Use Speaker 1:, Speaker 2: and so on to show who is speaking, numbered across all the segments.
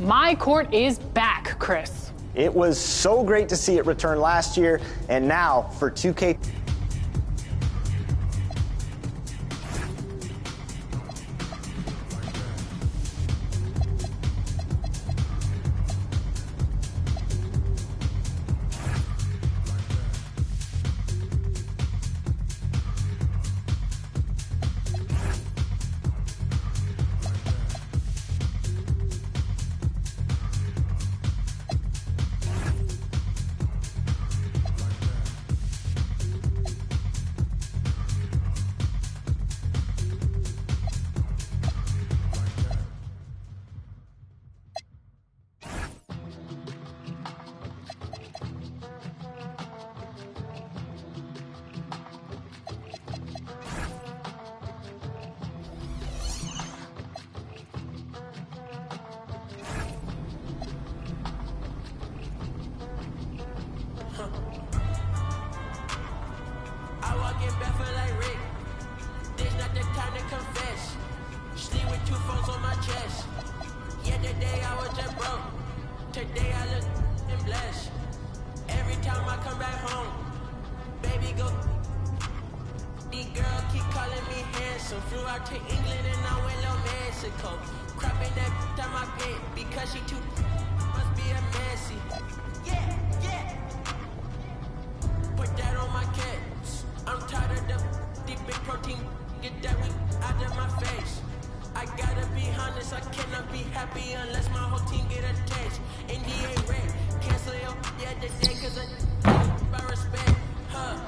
Speaker 1: My Court is back, Chris.
Speaker 2: It was so great to see it return last year, and now for 2K.
Speaker 3: I walk in barefoot like Rick. This not the time to confess. Sleep with 2 phones on my chest. Yeah, today I was just broke. Today I look and blessed. Every time I come back home, baby go. These girls keep calling me handsome. Flew out to England and I went to Mexico. Cropping that on my pit because she too must be a messy. Yeah, yeah. Put that on my cats. I'm tired of the deep big protein. Get that week out of my face. I gotta be honest, I cannot be happy unless my whole team get attached. NDA red, cancel your yeah today cause I respect her.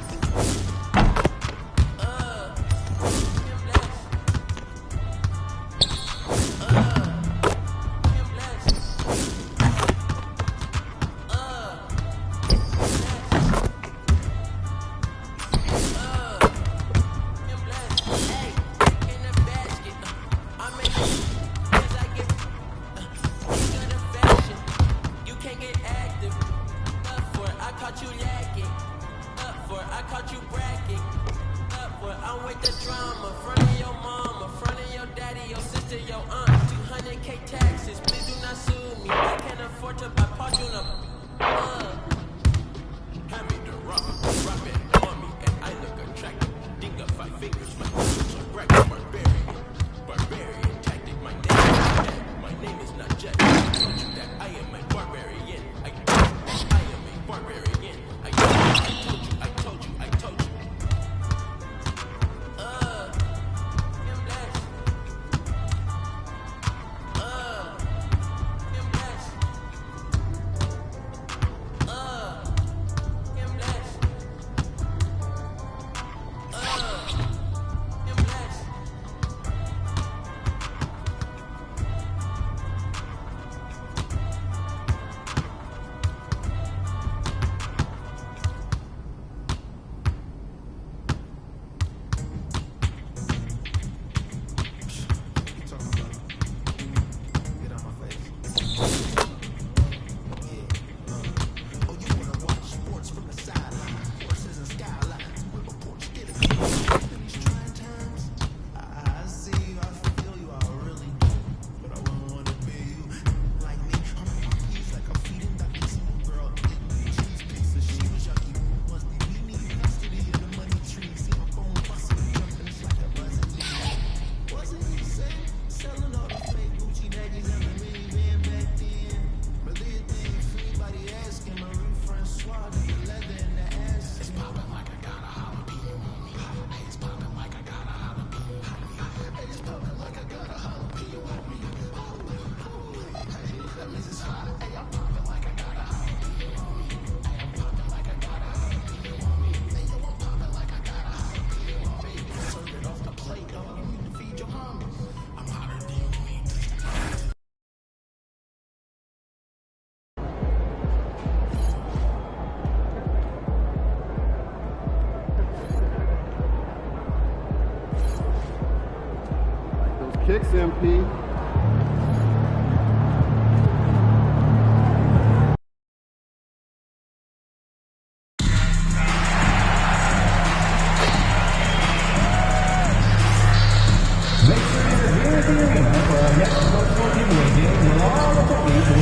Speaker 4: Kicks, MP.
Speaker 5: Make sure you're here at the arena for our next virtual giveaway game where all of the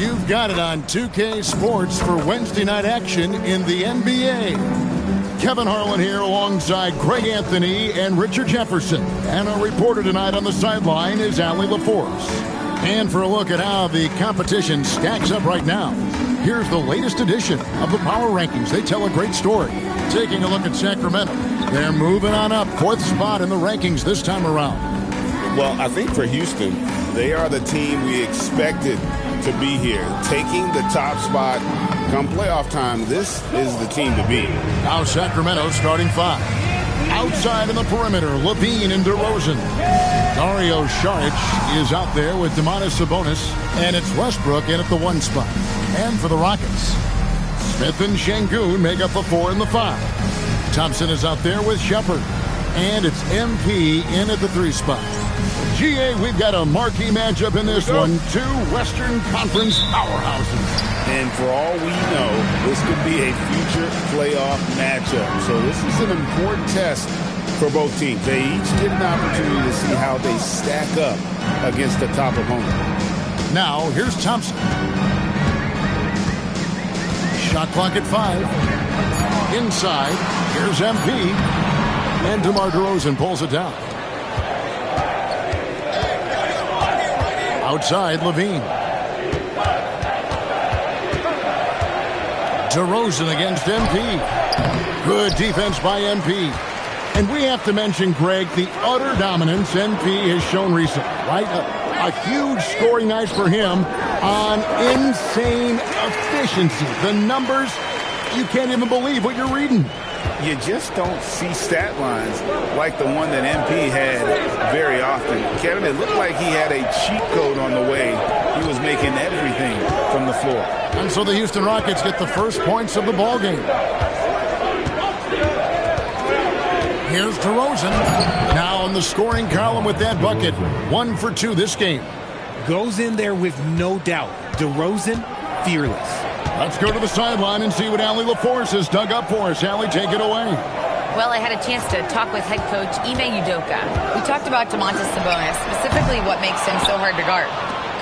Speaker 4: You've got it on 2K Sports for Wednesday night action in the NBA. Kevin Harlan here alongside Greg Anthony and Richard Jefferson. And our reporter tonight on the sideline is Allie LaForce. And for a look at how the competition stacks up right now, here's the latest edition of the Power Rankings. They tell a great story. Taking a look at Sacramento. They're moving on up, 4th spot in the rankings this time around.
Speaker 5: Well, I think for Houston, they are the team we expected to be here. Taking the top spot come playoff time, this is the team to beat.
Speaker 4: Now Sacramento starting 5. Outside in the perimeter, Levine and DeRozan. Dario Saric is out there with Domantas Sabonis, and it's Westbrook in at the 1 spot. And for the Rockets, Smith and Şengün make up the 4 and the 5. Thompson is out there with Shepard, and it's MP in at the 3 spot. GA, we've got a marquee matchup in this one. 2 Western Conference powerhouses.
Speaker 5: And for all we know, this could be a future playoff matchup. So this is an important test for both teams. They each get an opportunity to see how they stack up against the top opponent.
Speaker 4: Now, here's Thompson. Shot clock at 5. Inside, here's MP. And DeMar DeRozan pulls it down. Outside, Levine. DeRozan against MP. Good defense by MP. And we have to mention, Greg, the utter dominance MP has shown recently, right? A huge scoring night for him on insane efficiency. The numbers, you can't even believe what you're reading.
Speaker 5: You just don't see stat lines like the one that MP had very often. Kevin, it looked like he had a cheat code on the way. He was making everything from the floor.
Speaker 4: And so the Houston Rockets get the first points of the ballgame. Here's DeRozan. Now in the scoring column with that bucket. 1 for 2 this game.
Speaker 6: Goes in there with no doubt. DeRozan, fearless.
Speaker 4: Let's go to the sideline and see what Allie LaForce has dug up for us. Allie, take it away.
Speaker 7: Well, I had a chance to talk with head coach Ime Udoka. We talked about Domantas Sabonis, specifically what makes him so hard to guard.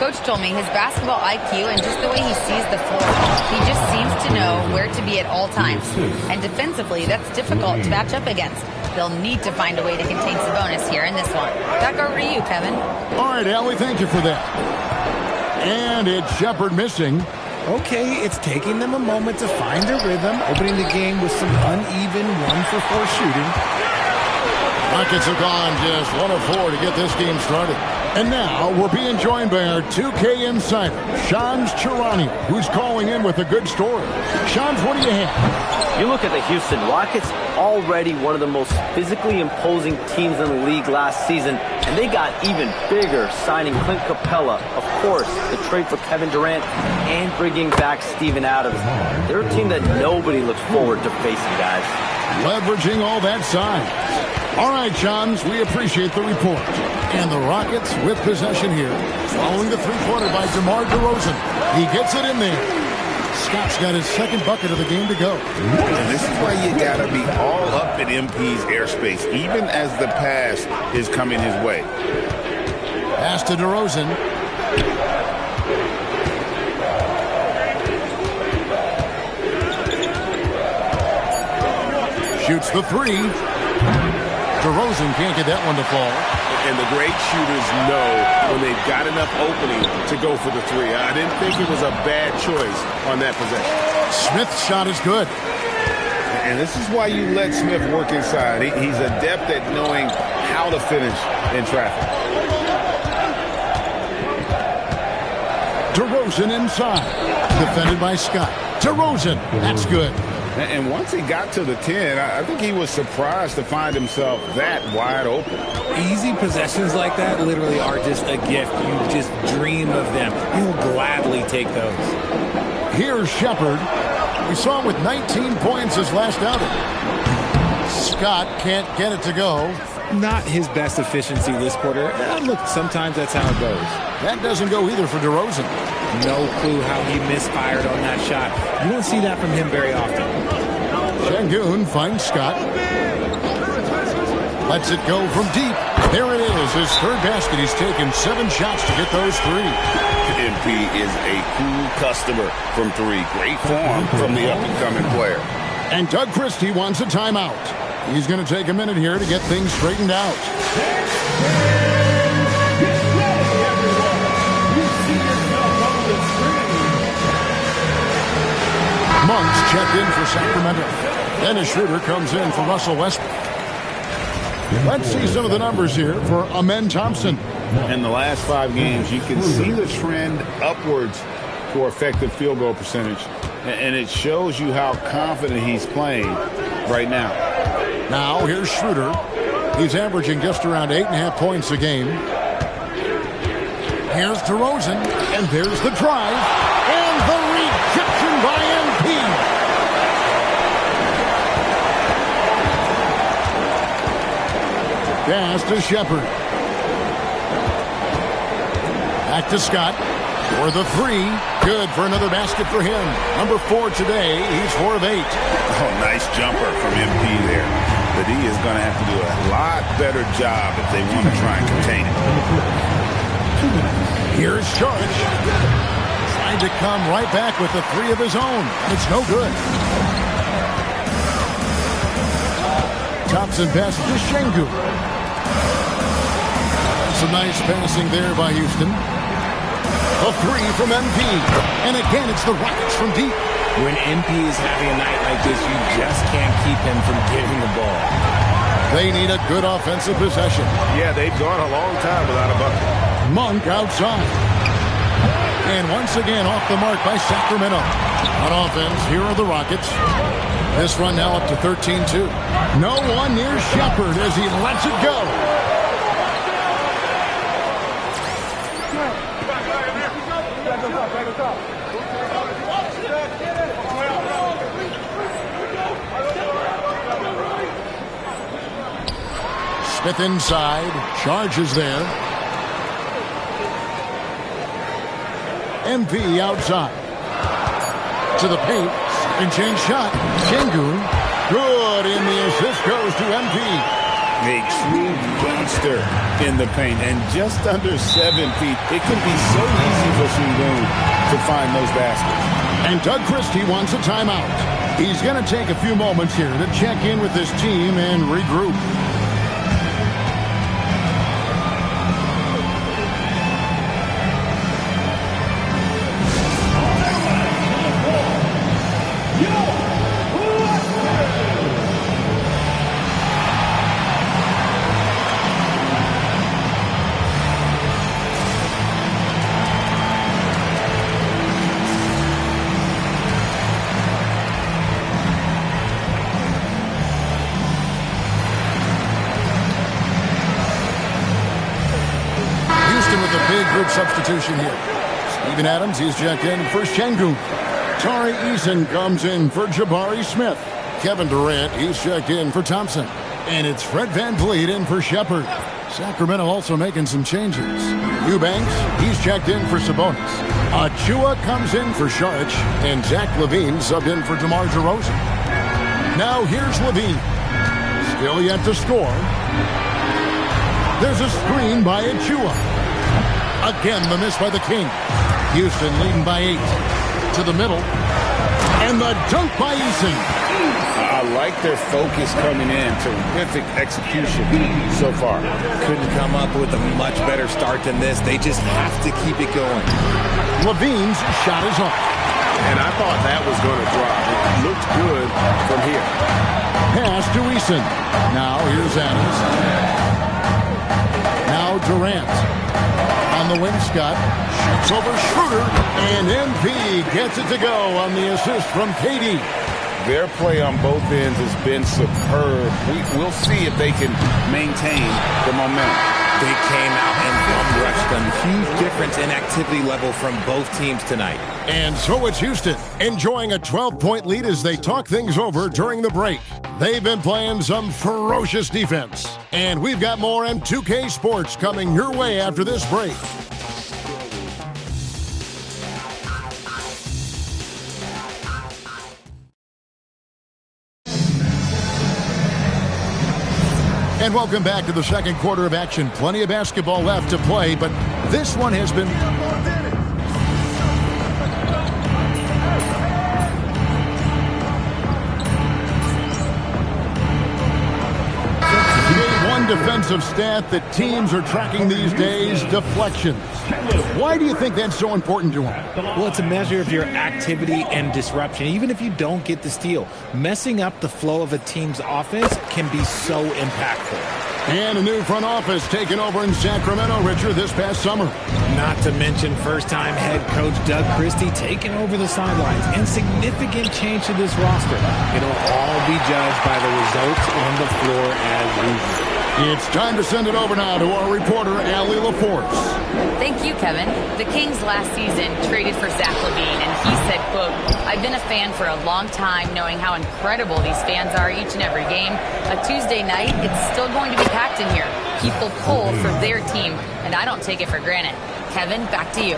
Speaker 7: Coach told me his basketball IQ and just the way he sees the floor. He just seems to know where to be at all times. And defensively, that's difficult to match up against. They'll need to find a way to contain Sabonis here in this one. Back over to you, Kevin.
Speaker 4: All right, Allie, thank you for that. And it's Shepard missing.
Speaker 6: Okay, it's taking them a moment to find their rhythm, opening the game with some uneven 1-for-4 shooting.
Speaker 4: Rockets have gone just 1 of 4 to get this game started. And now we're being joined by our 2K insider, Shams Charania, who's calling in with a good story. Shams, what do you have?
Speaker 8: You look at the Houston Rockets, already one of the most physically imposing teams in the league last season, and they got even bigger, signing Clint Capella, of course, the trade for Kevin Durant, and bringing back Steven Adams. They're a team that nobody looks forward to facing, guys.
Speaker 4: Leveraging all that size. All right, Shams, we appreciate the report. And the Rockets with possession here, following the three-pointer by DeMar DeRozan. He gets it in there. Scott's got his second bucket of the game to go.
Speaker 5: And this is why you got to be all up in MP's airspace, even as the pass is coming his way.
Speaker 4: Pass to DeRozan. Shoots the 3. DeRozan can't get that one to fall.
Speaker 5: And the great shooters know when they've got enough opening to go for the 3. I didn't think it was a bad choice on that possession.
Speaker 4: Smith's shot is good.
Speaker 5: And this is why you let Smith work inside. He's adept at knowing how to finish in traffic.
Speaker 4: DeRozan inside. Defended by Scott. DeRozan. That's good.
Speaker 5: And once he got to the 10, I think he was surprised to find himself that wide open.
Speaker 6: Easy possessions like that literally are just a gift. You just dream of them. You'll gladly take those.
Speaker 4: Here's Shepard. We saw him with 19 points his last outing. Scott can't get it to go.
Speaker 6: Not his best efficiency this quarter. Look, sometimes that's how it goes.
Speaker 4: That doesn't go either for DeRozan.
Speaker 6: No clue how he misfired on that shot. You don't see that from him very often.
Speaker 4: Şengün finds Scott. Lets it go from deep. There it is, his third basket. He's taken 7 shots to get those 3.
Speaker 5: MP is a cool customer from three. Great form from the up-and-coming player.
Speaker 4: And Doug Christie wants a timeout. He's going to take a minute here to get things straightened out. Monk's checked in for Sacramento. Dennis Schroeder comes in for Russell Westbrook. Let's see some of the numbers here for Amen Thompson.
Speaker 5: In the last 5 games, you can see the trend upwards for effective field goal percentage. And it shows you how confident he's playing right now.
Speaker 4: Now, here's Schroeder. He's averaging just around 8.5 points a game. Here's DeRozan. And there's the drive. And the rejection by MP. Pass to Shepard. Back to Scott. For the 3. Good for another basket for him. Number 4 today. He's 4 of 8.
Speaker 5: Oh, nice jumper from MP there. But he is going to have to do a lot better job if they want to try and contain it.
Speaker 4: Here's Saric. Trying to come right back with the 3 of his own. It's no good. Thompson passes to Şengün. Some nice passing there by Houston. A 3 from MP. And again, it's the Rockets from deep.
Speaker 6: When MP is having a night like this, you just can't keep him from getting the ball.
Speaker 4: They need a good offensive possession.
Speaker 5: Yeah, they've gone a long time without a bucket.
Speaker 4: Monk outside. And once again, off the mark by Sacramento. On offense, here are the Rockets. This run now up to 13-2. No one near Shepard as he lets it go. Smith inside, charges there. MP outside. To the paint, second chance shot. Şengün, good, and the assist goes to MP.
Speaker 5: A true monster in the paint, and just under 7 feet. It can be so easy for Şengün to find those baskets.
Speaker 4: And Doug Christie wants a timeout. He's going to take a few moments here to check in with his team and regroup. Substitution here. Steven Adams, he's checked in for Şengün. Tari Eason comes in for Jabari Smith. Kevin Durant, he's checked in for Thompson. And it's Fred VanVleet in for Shepard. Sacramento also making some changes. Eubanks, he's checked in for Sabonis. Achua comes in for Saric. And Zach LaVine subbed in for DeMar DeRozan. Now here's LaVine. Still yet to score. There's a screen by Achua. Again, the miss by the King. Houston leading by 8. To the middle. And the dunk by Eason.
Speaker 5: I like their focus coming in. Terrific execution so far.
Speaker 6: Couldn't come up with a much better start than this. They just have to keep it going.
Speaker 4: LaVine's shot is off.
Speaker 5: And I thought that was going to drop. It looked good from here.
Speaker 4: Pass to Eason. Now here's Adams. Now Durant. On the wing, Scott shoots over Schroeder, and MP gets it to go on the assist from KD.
Speaker 5: Their play on both ends has been superb. We'll see if they can maintain the momentum.
Speaker 6: They came out and bum rushed them. Huge difference in activity level from both teams tonight.
Speaker 4: And so it's Houston, enjoying a 12-point lead as they talk things over during the break. They've been playing some ferocious defense. And we've got more M2K Sports coming your way after this break. And welcome back to the second quarter of action. Plenty of basketball left to play, but this one has been defensive stat that teams are tracking these days, deflections. Why do you think that's so important to them?
Speaker 6: Well, it's a measure of your activity and disruption. Even if you don't get the steal, messing up the flow of a team's offense can be so impactful.
Speaker 4: And a new front office taken over in Sacramento, Richard, this past summer.
Speaker 6: Not to mention first-time head coach Doug Christie taking over the sidelines, and significant change to this roster. It'll all be judged by the results on the floor as usual.
Speaker 4: It's time to send it over now to our reporter, Allie LaForce.
Speaker 7: Thank you, Kevin. The Kings last season traded for Zach LaVine, and he said, quote, "I've been a fan for a long time, knowing how incredible these fans are each and every game. A Tuesday night, it's still going to be packed in here. People pull for their team, and I don't take it for granted." Kevin, back to you.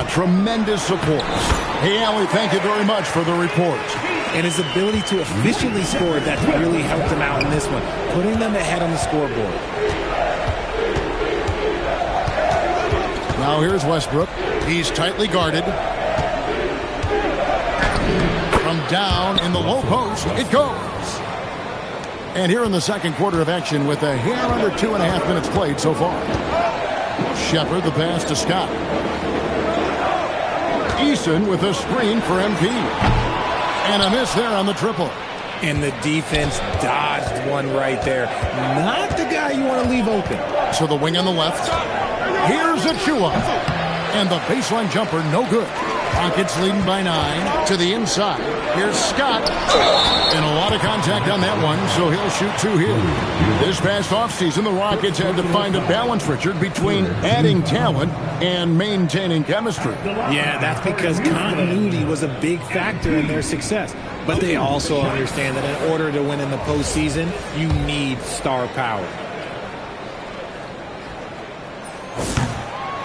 Speaker 4: Tremendous support. Hey, Allie, thank you very much for the report.
Speaker 6: And his ability to efficiently score, that's really helped him out in this one, putting them ahead on the scoreboard.
Speaker 4: Now here's Westbrook. He's tightly guarded. From down in the low post, it goes. And here in the second quarter of action with a hair under 2.5 minutes played so far. Shepard, the pass to Scott. Eason with a screen for MP. And a miss there on the triple.
Speaker 6: And the defense dodged one right there. Not the guy you want to leave open.
Speaker 4: So the wing on the left. Here's Achua. And the baseline jumper, no good. Rockets leading by 9 to the inside. Here's Scott. And a lot of contact on that one, so he'll shoot 2 here. This past offseason, the Rockets had to find a balance, Richard, between adding talent and maintaining chemistry.
Speaker 6: Yeah, that's because continuity was a big factor in their success. But they also understand that in order to win in the postseason, you need star power.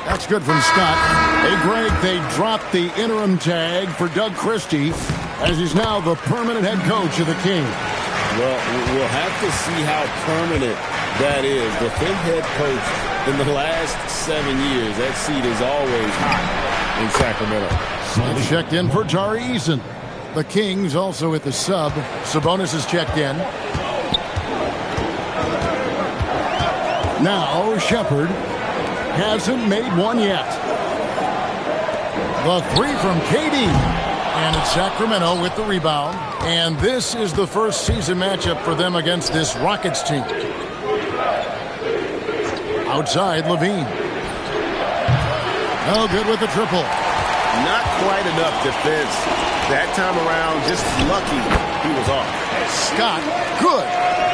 Speaker 4: That's good from Scott. Hey, Greg, they dropped the interim tag for Doug Christie as he's now the permanent head coach of the Kings.
Speaker 5: Well, we'll have to see how permanent that is. The 5th head coach in the last 7 years. That seat is always hot in Sacramento.
Speaker 4: Smith checked in for Tari Eason. The Kings also at the sub. Sabonis is checked in. Now Shepard hasn't made one yet. The 3 from KD. And it's Sacramento with the rebound. And this is the first season matchup for them against this Rockets team. Outside, LaVine. No good with the triple.
Speaker 5: Not quite enough defense. That time around, just lucky he was off.
Speaker 4: Scott, good.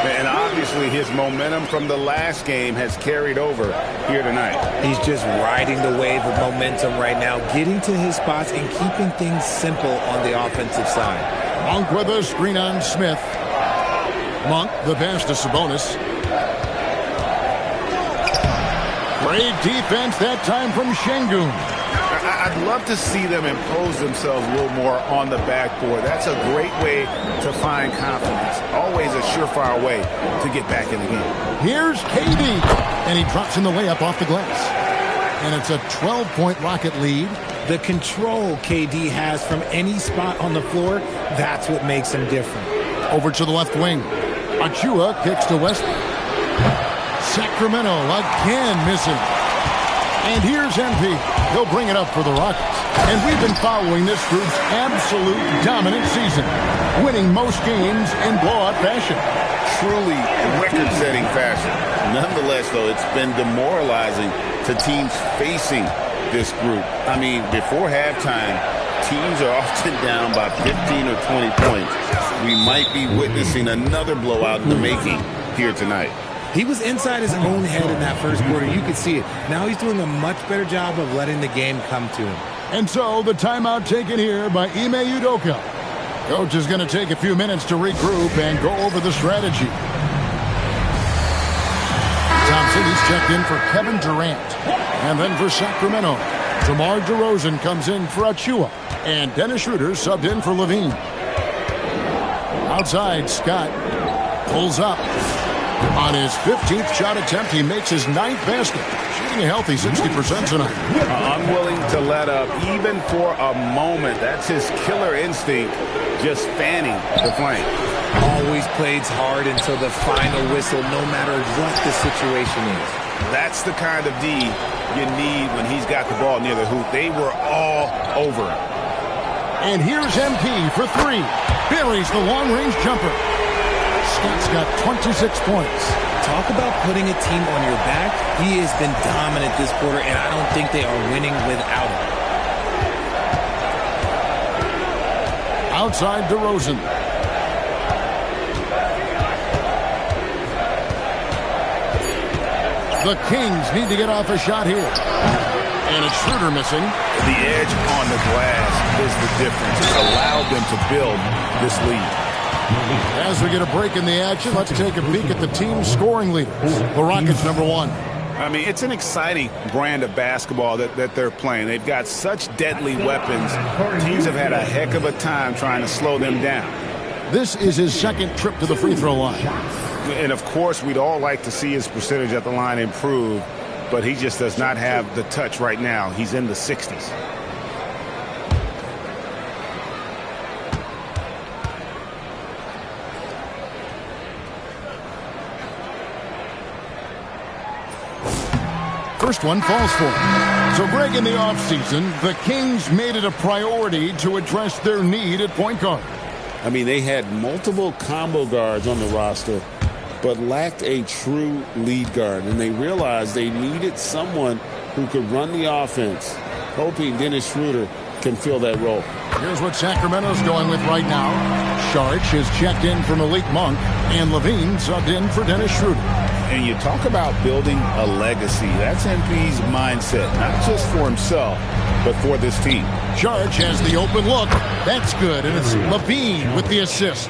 Speaker 5: And obviously his momentum from the last game has carried over here tonight.
Speaker 6: He's just riding the wave of momentum right now, getting to his spots and keeping things simple on the offensive side.
Speaker 4: Monk with a screen on Smith. Monk, the pass to Sabonis. Great defense that time from Şengün.
Speaker 5: I'd love to see them impose themselves a little more on the backboard. That's a great way to find confidence. Always a surefire way to get back in the game.
Speaker 4: Here's KD. And he drops in the layup off the glass. And it's a 12-point Rocket lead.
Speaker 6: The control KD has from any spot on the floor, that's what makes him different.
Speaker 4: Over to the left wing. Achua kicks to Westbrook. Sacramento again missing. And here's MP. He'll bring it up for the Rockets. And we've been following this group's absolute dominant season, winning most games in blowout fashion.
Speaker 5: Truly record-setting fashion. Nonetheless, though, it's been demoralizing to teams facing this group. I mean, before halftime, teams are often down by 15 or 20 points. We might be witnessing another blowout in the making here tonight.
Speaker 6: He was inside his own head in that first quarter. You could see it. Now he's doing a much better job of letting the game come to him.
Speaker 4: And so the timeout taken here by Ime Udoka. Coach is going to take a few minutes to regroup and go over the strategy. Thompson, he's checked in for Kevin Durant. And then for Sacramento, DeMar DeRozan comes in for Achua. And Dennis Schroeder subbed in for LaVine. Outside, Scott pulls up. On his 15th shot attempt, he makes his 9th basket. Shooting a healthy 60% tonight.
Speaker 5: Unwilling to let up even for a moment. That's his killer instinct, just fanning the flame.
Speaker 6: Always plays hard until the final whistle, no matter what the situation is.
Speaker 5: That's the kind of D you need when he's got the ball near the hoop. They were all over him.
Speaker 4: And here's MP for three. Buries the long-range jumper. Scott's got 26 points.
Speaker 6: Talk about putting a team on your back. He has been dominant this quarter, and I don't think they are winning without him.
Speaker 4: Outside DeRozan. The Kings need to get off a shot here. And it's Schroeder missing.
Speaker 5: The edge on the glass is the difference. It's allowed them to build this lead.
Speaker 4: As we get a break in the action, let's take a peek at the team's scoring leaders. The Rockets, number one.
Speaker 5: I mean, it's an exciting brand of basketball that they're playing. They've got such deadly weapons. Teams have had a heck of a time trying to slow them down.
Speaker 4: This is his second trip to the free throw line.
Speaker 5: And, of course, we'd all like to see his percentage at the line improve, but he just does not have the touch right now. He's in the 60s.
Speaker 4: First one falls for him. So, Greg, in the offseason, the Kings made it a priority to address their need at point guard.
Speaker 5: I mean, they had multiple combo guards on the roster, but lacked a true lead guard. And they realized they needed someone who could run the offense, hoping Dennis Schroeder can fill that role.
Speaker 4: Here's what Sacramento's going with right now. Saric has checked in for Malik Monk, and Levine subbed in for Dennis Schroeder.
Speaker 5: And you talk about building a legacy. That's MP's mindset, not just for himself, but for this team.
Speaker 4: Saric has the open look. That's good, and it's Levine with the assist.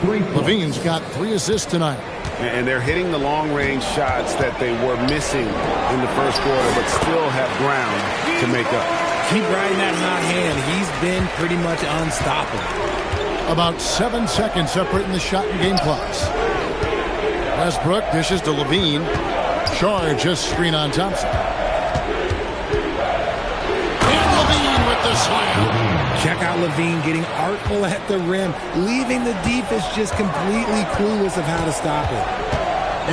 Speaker 4: Levine's got 3 assists tonight.
Speaker 5: And they're hitting the long-range shots that they were missing in the first quarter, but still have ground to make up.
Speaker 6: Keep riding that hot hand. He's been pretty much unstoppable.
Speaker 4: About 7 seconds separating the shot and game clocks. Westbrook dishes to Levine. Shard just screen on Thompson. And Levine with the slam.
Speaker 6: Check out Levine getting artful at the rim, leaving the defense just completely clueless of how to stop it.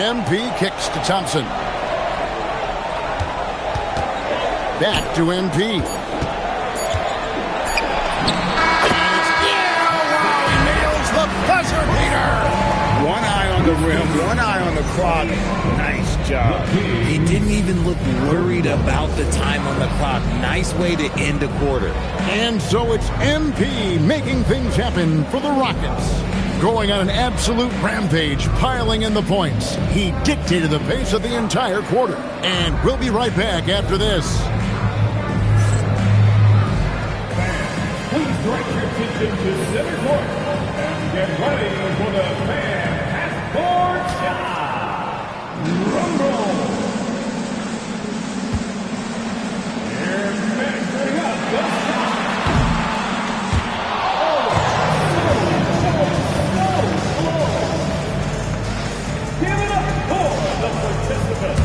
Speaker 4: MP kicks to Thompson. Back to MP. Buzzer beater!
Speaker 5: One eye on the rim, one eye on the clock. Nice job.
Speaker 6: He didn't even look worried about the time on the clock. Nice way to end a quarter.
Speaker 4: And so it's MP making things happen for the Rockets. Going on an absolute rampage, piling in the points. He dictated the pace of the entire quarter. And we'll be right back after this.
Speaker 9: Please direct your attention to center court and get ready for the fan passport shot. Rumble. Here, measuring up the shot. Give it up for the participants.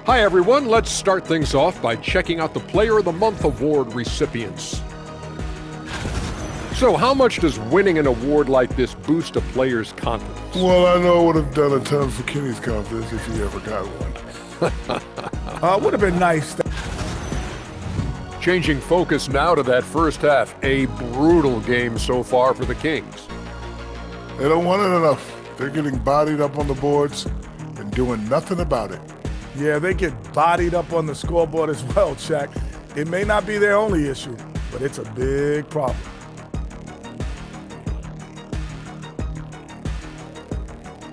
Speaker 10: Hi everyone, let's start things off by checking out the Player of the Month award recipients. So how much does winning an award like this boost a player's confidence?
Speaker 11: Well, I know it would have done a ton for Kenny's confidence if he ever got one. Would have been nice.
Speaker 10: Changing focus now to that first half, a brutal game so far for the Kings.
Speaker 11: They don't want it enough. They're getting bodied up on the boards and doing nothing about it.
Speaker 12: Yeah, they get bodied up on the scoreboard as well, Shaq. It may not be their only issue, but it's a big problem.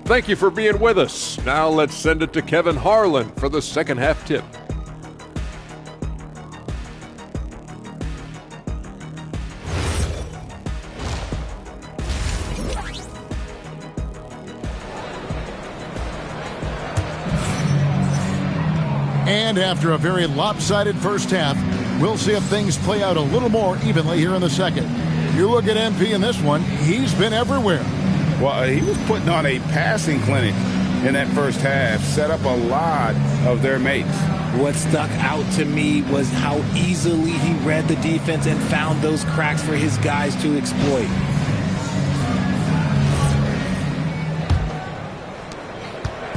Speaker 10: Thank you for being with us. Now let's send it to Kevin Harlan for the second half tip.
Speaker 4: And after a very lopsided first half, we'll see if things play out a little more evenly here in the second. You look at MP in this one, he's been everywhere.
Speaker 5: Well, he was putting on a passing clinic in that first half, set up a lot of their mates.
Speaker 6: What stuck out to me was how easily he read the defense and found those cracks for his guys to exploit.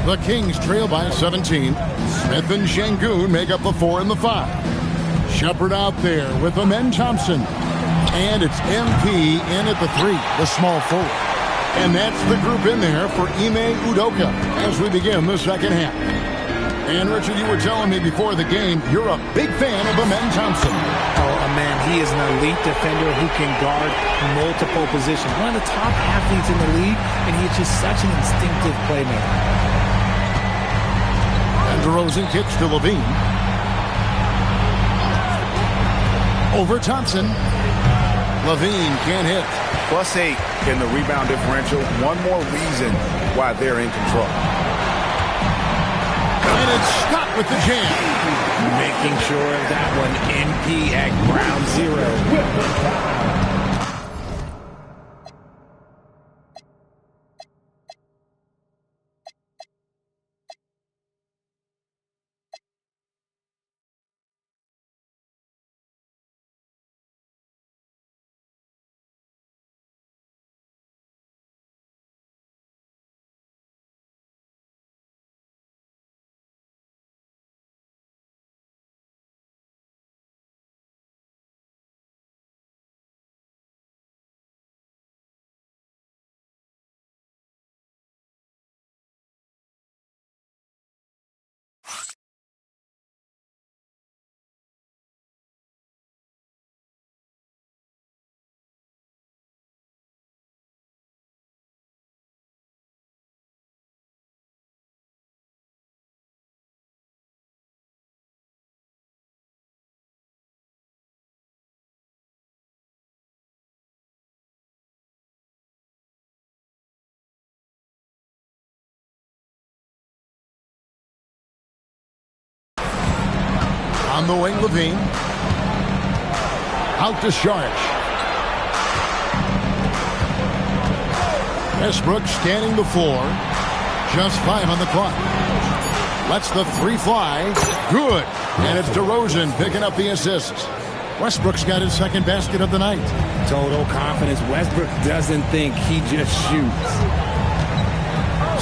Speaker 4: The Kings trail by 17. Smith and Şengün make up the 4 and the 5. Shepard out there with Amen Thompson. And it's MP in at the 3, the small forward. And that's the group in there for Ime Udoka as we begin the second half. And Richard, you were telling me before the game, you're a big fan of Amen Thompson.
Speaker 6: Oh, Amen, he is an elite defender who can guard multiple positions. One of the top athletes in the league, and he's just such an instinctive playmaker.
Speaker 4: And DeRozan kicks to Levine. Over Thompson. Levine can't hit.
Speaker 5: +8 in the rebound differential. One more reason why they're in control.
Speaker 4: And it's Scott with the jam.
Speaker 6: Making sure of that one. NP at ground zero.
Speaker 4: On the wing, Levine. Out to Saric. Westbrook scanning the floor. Just 5 on the clock. Lets the 3 fly. Good. And it's DeRozan picking up the assist. Westbrook's got his second basket of the night.
Speaker 6: Total confidence. Westbrook doesn't think, he just shoots.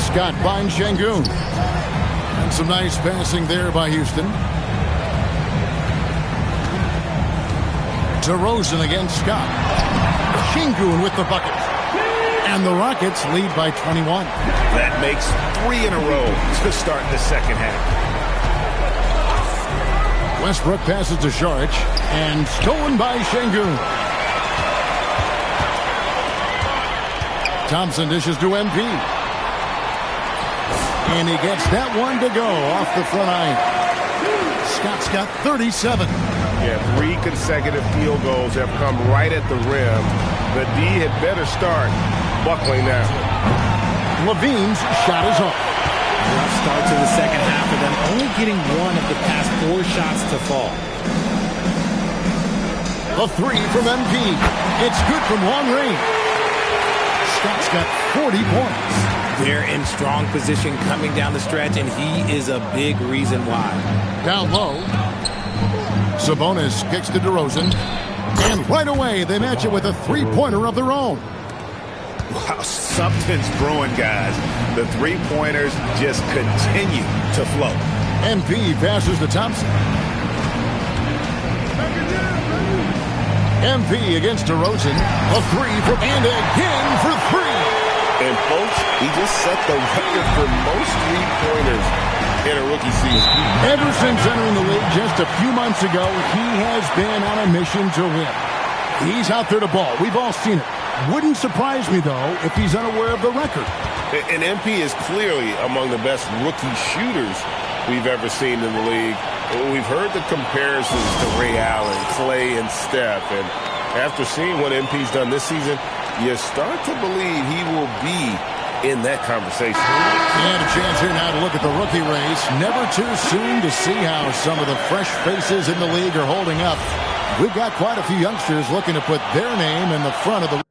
Speaker 4: Scott finds Şengün. And some nice passing there by Houston. DeRozan against Scott. Şengün with the bucket. And the Rockets lead by 21.
Speaker 5: That makes 3 in a row to start the second half.
Speaker 4: Westbrook passes to Saric. And stolen by Şengün. Thompson dishes to MP. And he gets that one to go off the front line. Scott's got 37.
Speaker 5: Yeah, 3 consecutive field goals have come right at the rim. The D had better start buckling down.
Speaker 4: Levine's shot is off.
Speaker 6: Rough start to the second half of them, only getting 1 of the past 4 shots to fall.
Speaker 4: A 3 from MP. It's good from long range. Scott's got 40 points.
Speaker 6: They're in strong position coming down the stretch, and he is a big reason why.
Speaker 4: Down low. Sabonis kicks to DeRozan. And right away, they match it with a 3-pointer of their own.
Speaker 5: Wow, something's brewing, guys. The 3-pointers just continue to flow.
Speaker 4: MP passes to Thompson. MP against DeRozan. A 3 for and again for 3.
Speaker 5: And folks, he just set the record for most 3-pointers in a rookie season.
Speaker 4: Ever since entering the league just a few months ago, he has been on a mission to win. He's out there to ball. We've all seen it. Wouldn't surprise me, though, if he's unaware of the record.
Speaker 5: And MP is clearly among the best rookie shooters we've ever seen in the league. We've heard the comparisons to Ray Allen, Clay, and Steph. And after seeing what MP's done this season, you start to believe he will be in that conversation.
Speaker 4: And a chance here now to look at the rookie race. Never too soon to see how some of the fresh faces in the league are holding up. We've got quite a few youngsters looking to put their name in the front of the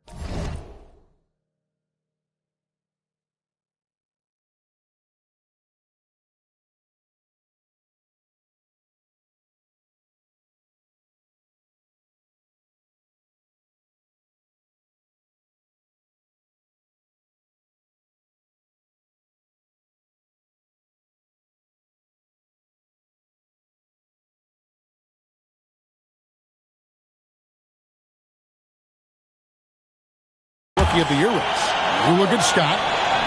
Speaker 4: Rookie of the Year race. You look at Scott.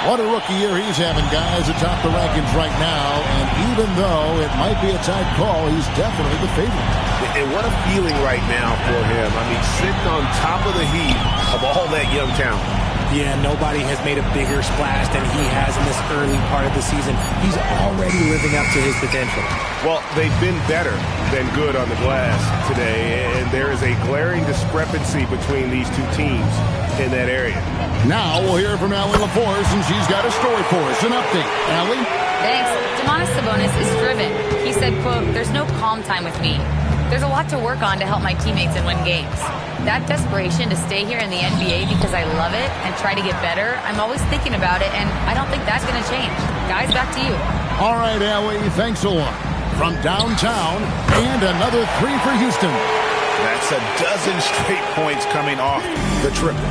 Speaker 4: What a rookie year he's having, guys, atop the rankings right now. And even though it might be a tight call, he's definitely the favorite.
Speaker 5: And what a feeling right now for him. I mean, sitting on top of the heap of all that young talent.
Speaker 6: Yeah, nobody has made a bigger splash than he has in this early part of the season. He's already living up to his potential.
Speaker 5: Well, they've been better than good on the glass today, and there is a glaring discrepancy between these two teams in that area.
Speaker 4: Now we'll hear from Allie LaForce, and she's got a story for us. An update. Allie?
Speaker 7: Thanks. Domantas Sabonis is driven. He said, quote, "There's no calm time with me. There's a lot to work on to help my teammates and win games. That desperation to stay here in the NBA because I love it and try to get better, I'm always thinking about it, and I don't think that's going to change." Guys, back to you.
Speaker 4: All right, Allie, thanks a lot. From downtown, and another three for Houston.
Speaker 5: That's a dozen straight points coming off the triple.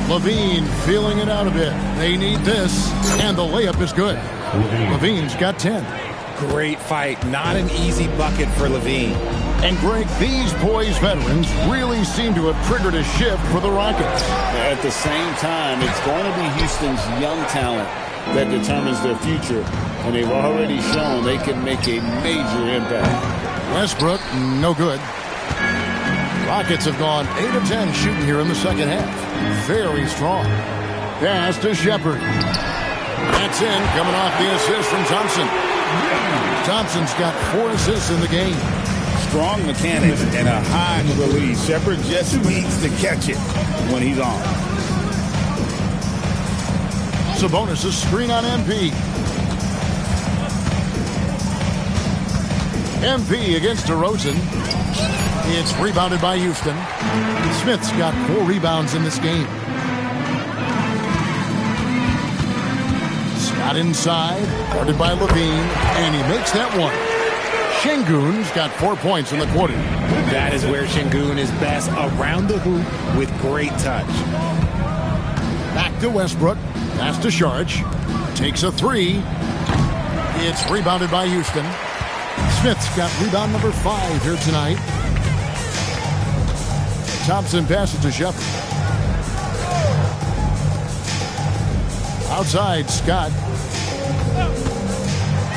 Speaker 4: Levine feeling it out a bit. They need this, and the layup is good. Levine's got 10.
Speaker 6: Great fight. Not an easy bucket for Levine.
Speaker 4: And Greg, these boys veterans really seem to have triggered a shift for the Rockets.
Speaker 5: At the same time, it's going to be Houston's young talent that determines their future, and they've already shown they can make a major impact.
Speaker 4: Westbrook, no good. Rockets have gone 8 of 10 shooting here in the second half. Very strong. Pass to Shepard. That's in, coming off the assist from Thompson. Thompson's got 4 assists in the game.
Speaker 5: Strong mechanics and a high release. Shepard just needs to catch it when he's on.
Speaker 4: Sabonis a screen on MP. MP against DeRozan. It's rebounded by Houston. Smith's got 4 rebounds in this game. Scott inside, guarded by Levine, and he makes that one. Şengün's got 4 points in the quarter.
Speaker 6: That is where Şengün is best, around the hoop with great touch.
Speaker 4: Back to Westbrook. Pass to Saric. Takes a 3. It's rebounded by Houston. Smith's got rebound number 5 here tonight. Thompson passes to Shepard. Outside, Scott.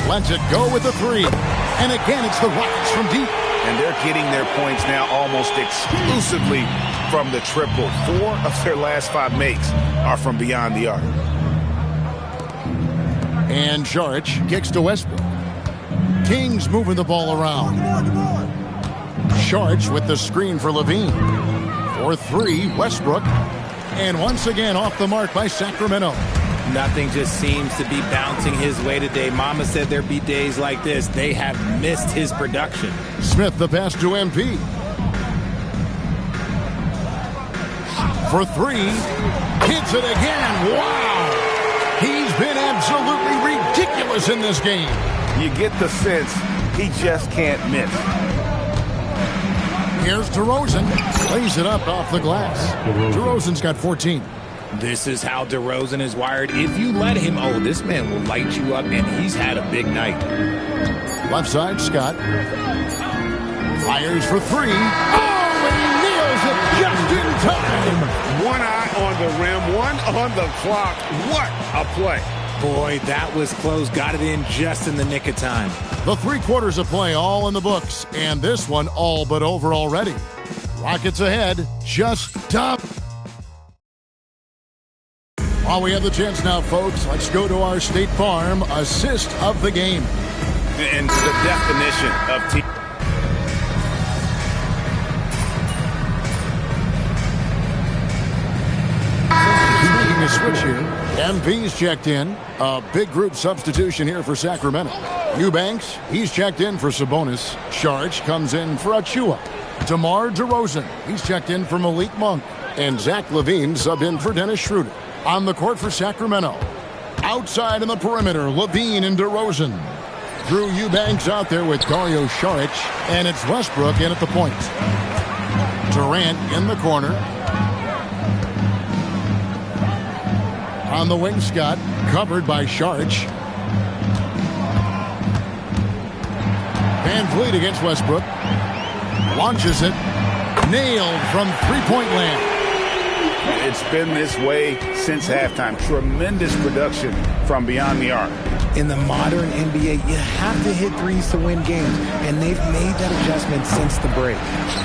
Speaker 4: Lets it go with the 3. And again, it's the Rockets from deep.
Speaker 5: And they're getting their points now almost exclusively from the triple. 4 of their last 5 makes are from beyond the arc.
Speaker 4: And Saric kicks to Westbrook. Kings moving the ball around. Saric with the screen for Levine. For 3, Westbrook. And once again off the mark by Sacramento.
Speaker 6: Nothing just seems to be bouncing his way today. Mama said there'd be days like this. They have missed his production.
Speaker 4: Smith the pass to MP. For 3. Hits it again. Wow. He's been absolutely ridiculous in this game.
Speaker 5: You get the sense he just can't miss.
Speaker 4: Here's DeRozan. Lays it up off the glass. DeRozan's got 14.
Speaker 6: This is how DeRozan is wired. If you let him, oh, this man will light you up, and he's had a big night.
Speaker 4: Left side, Scott. Fires for 3. Oh, and he nails it just in time.
Speaker 5: One eye on the rim, one on the clock. What a play.
Speaker 6: Boy, that was close. Got it in just in the nick of time.
Speaker 4: The 3 quarters of play all in the books, and this one all but over already. Rockets ahead. Just stop. While we have the chance now, folks, let's go to our State Farm assist of the game.
Speaker 5: And the definition of team.
Speaker 4: Making a switch here. MP's checked in. A big group substitution here for Sacramento. Eubanks, he's checked in for Sabonis. Saric comes in for Achua. DeMar DeRozan, he's checked in for Malik Monk. And Zach LaVine subbed in for Dennis Schroeder. On the court for Sacramento. Outside in the perimeter, Levine and DeRozan. Drew Eubanks out there with Dario Saric. And it's Westbrook in at the point. Durant in the corner. On the wing, Scott, covered by Saric. Van Vliet against Westbrook. Launches it. nailed from three-point land.
Speaker 5: It's been this way since halftime. Tremendous production from beyond the arc.
Speaker 6: In the modern NBA, you have to hit threes to win games, and they've made that adjustment since the break.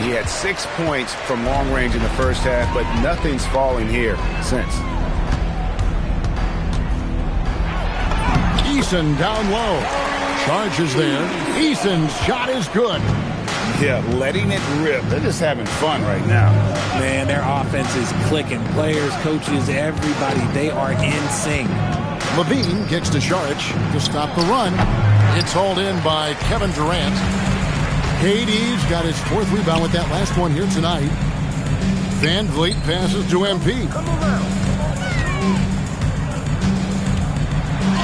Speaker 5: He had 6 points from long range in the first half, but nothing's falling here since.
Speaker 4: Eason down low. Charges there. Eason's shot is good.
Speaker 5: Yeah, letting it rip. They're just having fun right now.
Speaker 6: Man, their offense is clicking. Players, coaches, everybody, they are in sync.
Speaker 4: Levine kicks to Šarić to stop the run. It's hauled in by Kevin Durant. KD's got his 4th rebound with that last one here tonight. Van Vliet passes to MP.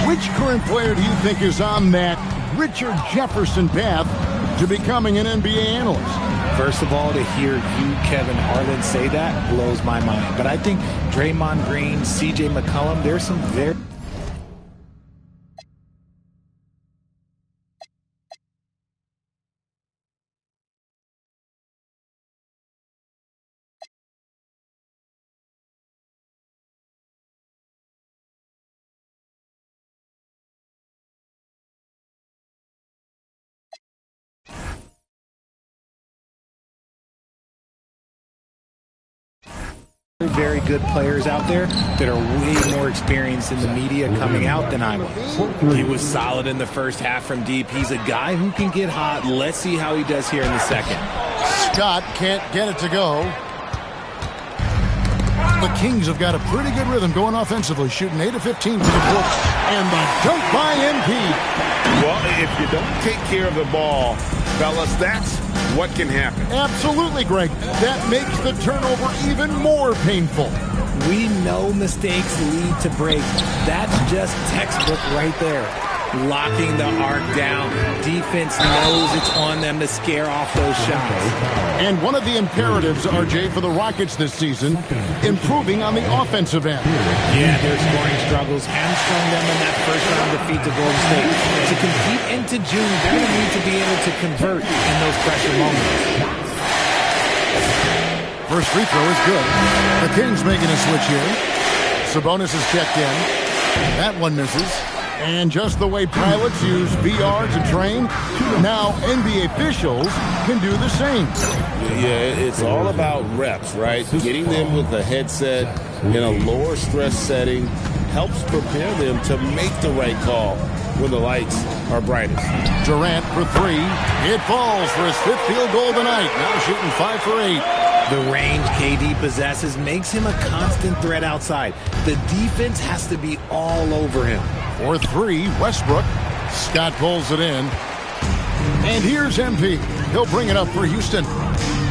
Speaker 4: Which current player do you think is on that Richard Jefferson path to becoming an NBA analyst?
Speaker 6: First of all, to hear you, Kevin Harlan, say that blows my mind. But I think Draymond Green, CJ McCollum, there's some very... very good players out there that are way more experienced in the media coming out than I was. He was solid in the first half from deep. He's a guy who can get hot. Let's see how he does here in the second.
Speaker 4: Scott can't get it to go. The Kings have got a pretty good rhythm going offensively, shooting 8 of 15 for the book. And the dunk by MP.
Speaker 5: Well, if you don't take care of the ball, fellas, that's what can happen.
Speaker 4: Absolutely, Greg. That makes the turnover even more painful.
Speaker 6: We know mistakes lead to breaks. That's just textbook right there. Locking the arc down. Defense knows it's on them to scare off those shots.
Speaker 4: And one of the imperatives, RJ, for the Rockets this season, improving on the offensive end.
Speaker 6: Yeah, their scoring struggles hamstrung them in that first round defeat to Golden State. To compete into June, they're going to need to be able to convert in those pressure moments.
Speaker 4: First free throw is good. The Kings making a switch here. Sabonis is checked in. That one misses. And just the way pilots use VR to train, now NBA officials can do the same.
Speaker 5: Yeah, it's all about reps, right? Getting them with a headset in a lower stress setting helps prepare them to make the right call when the lights are brightest.
Speaker 4: Durant for 3. It falls for his 5th field goal of the night. Now shooting 5 for 8.
Speaker 6: The range KD possesses makes him a constant threat outside. The defense has to be all over him.
Speaker 4: For 3, Westbrook. Scott pulls it in. And here's MP. He'll bring it up for Houston.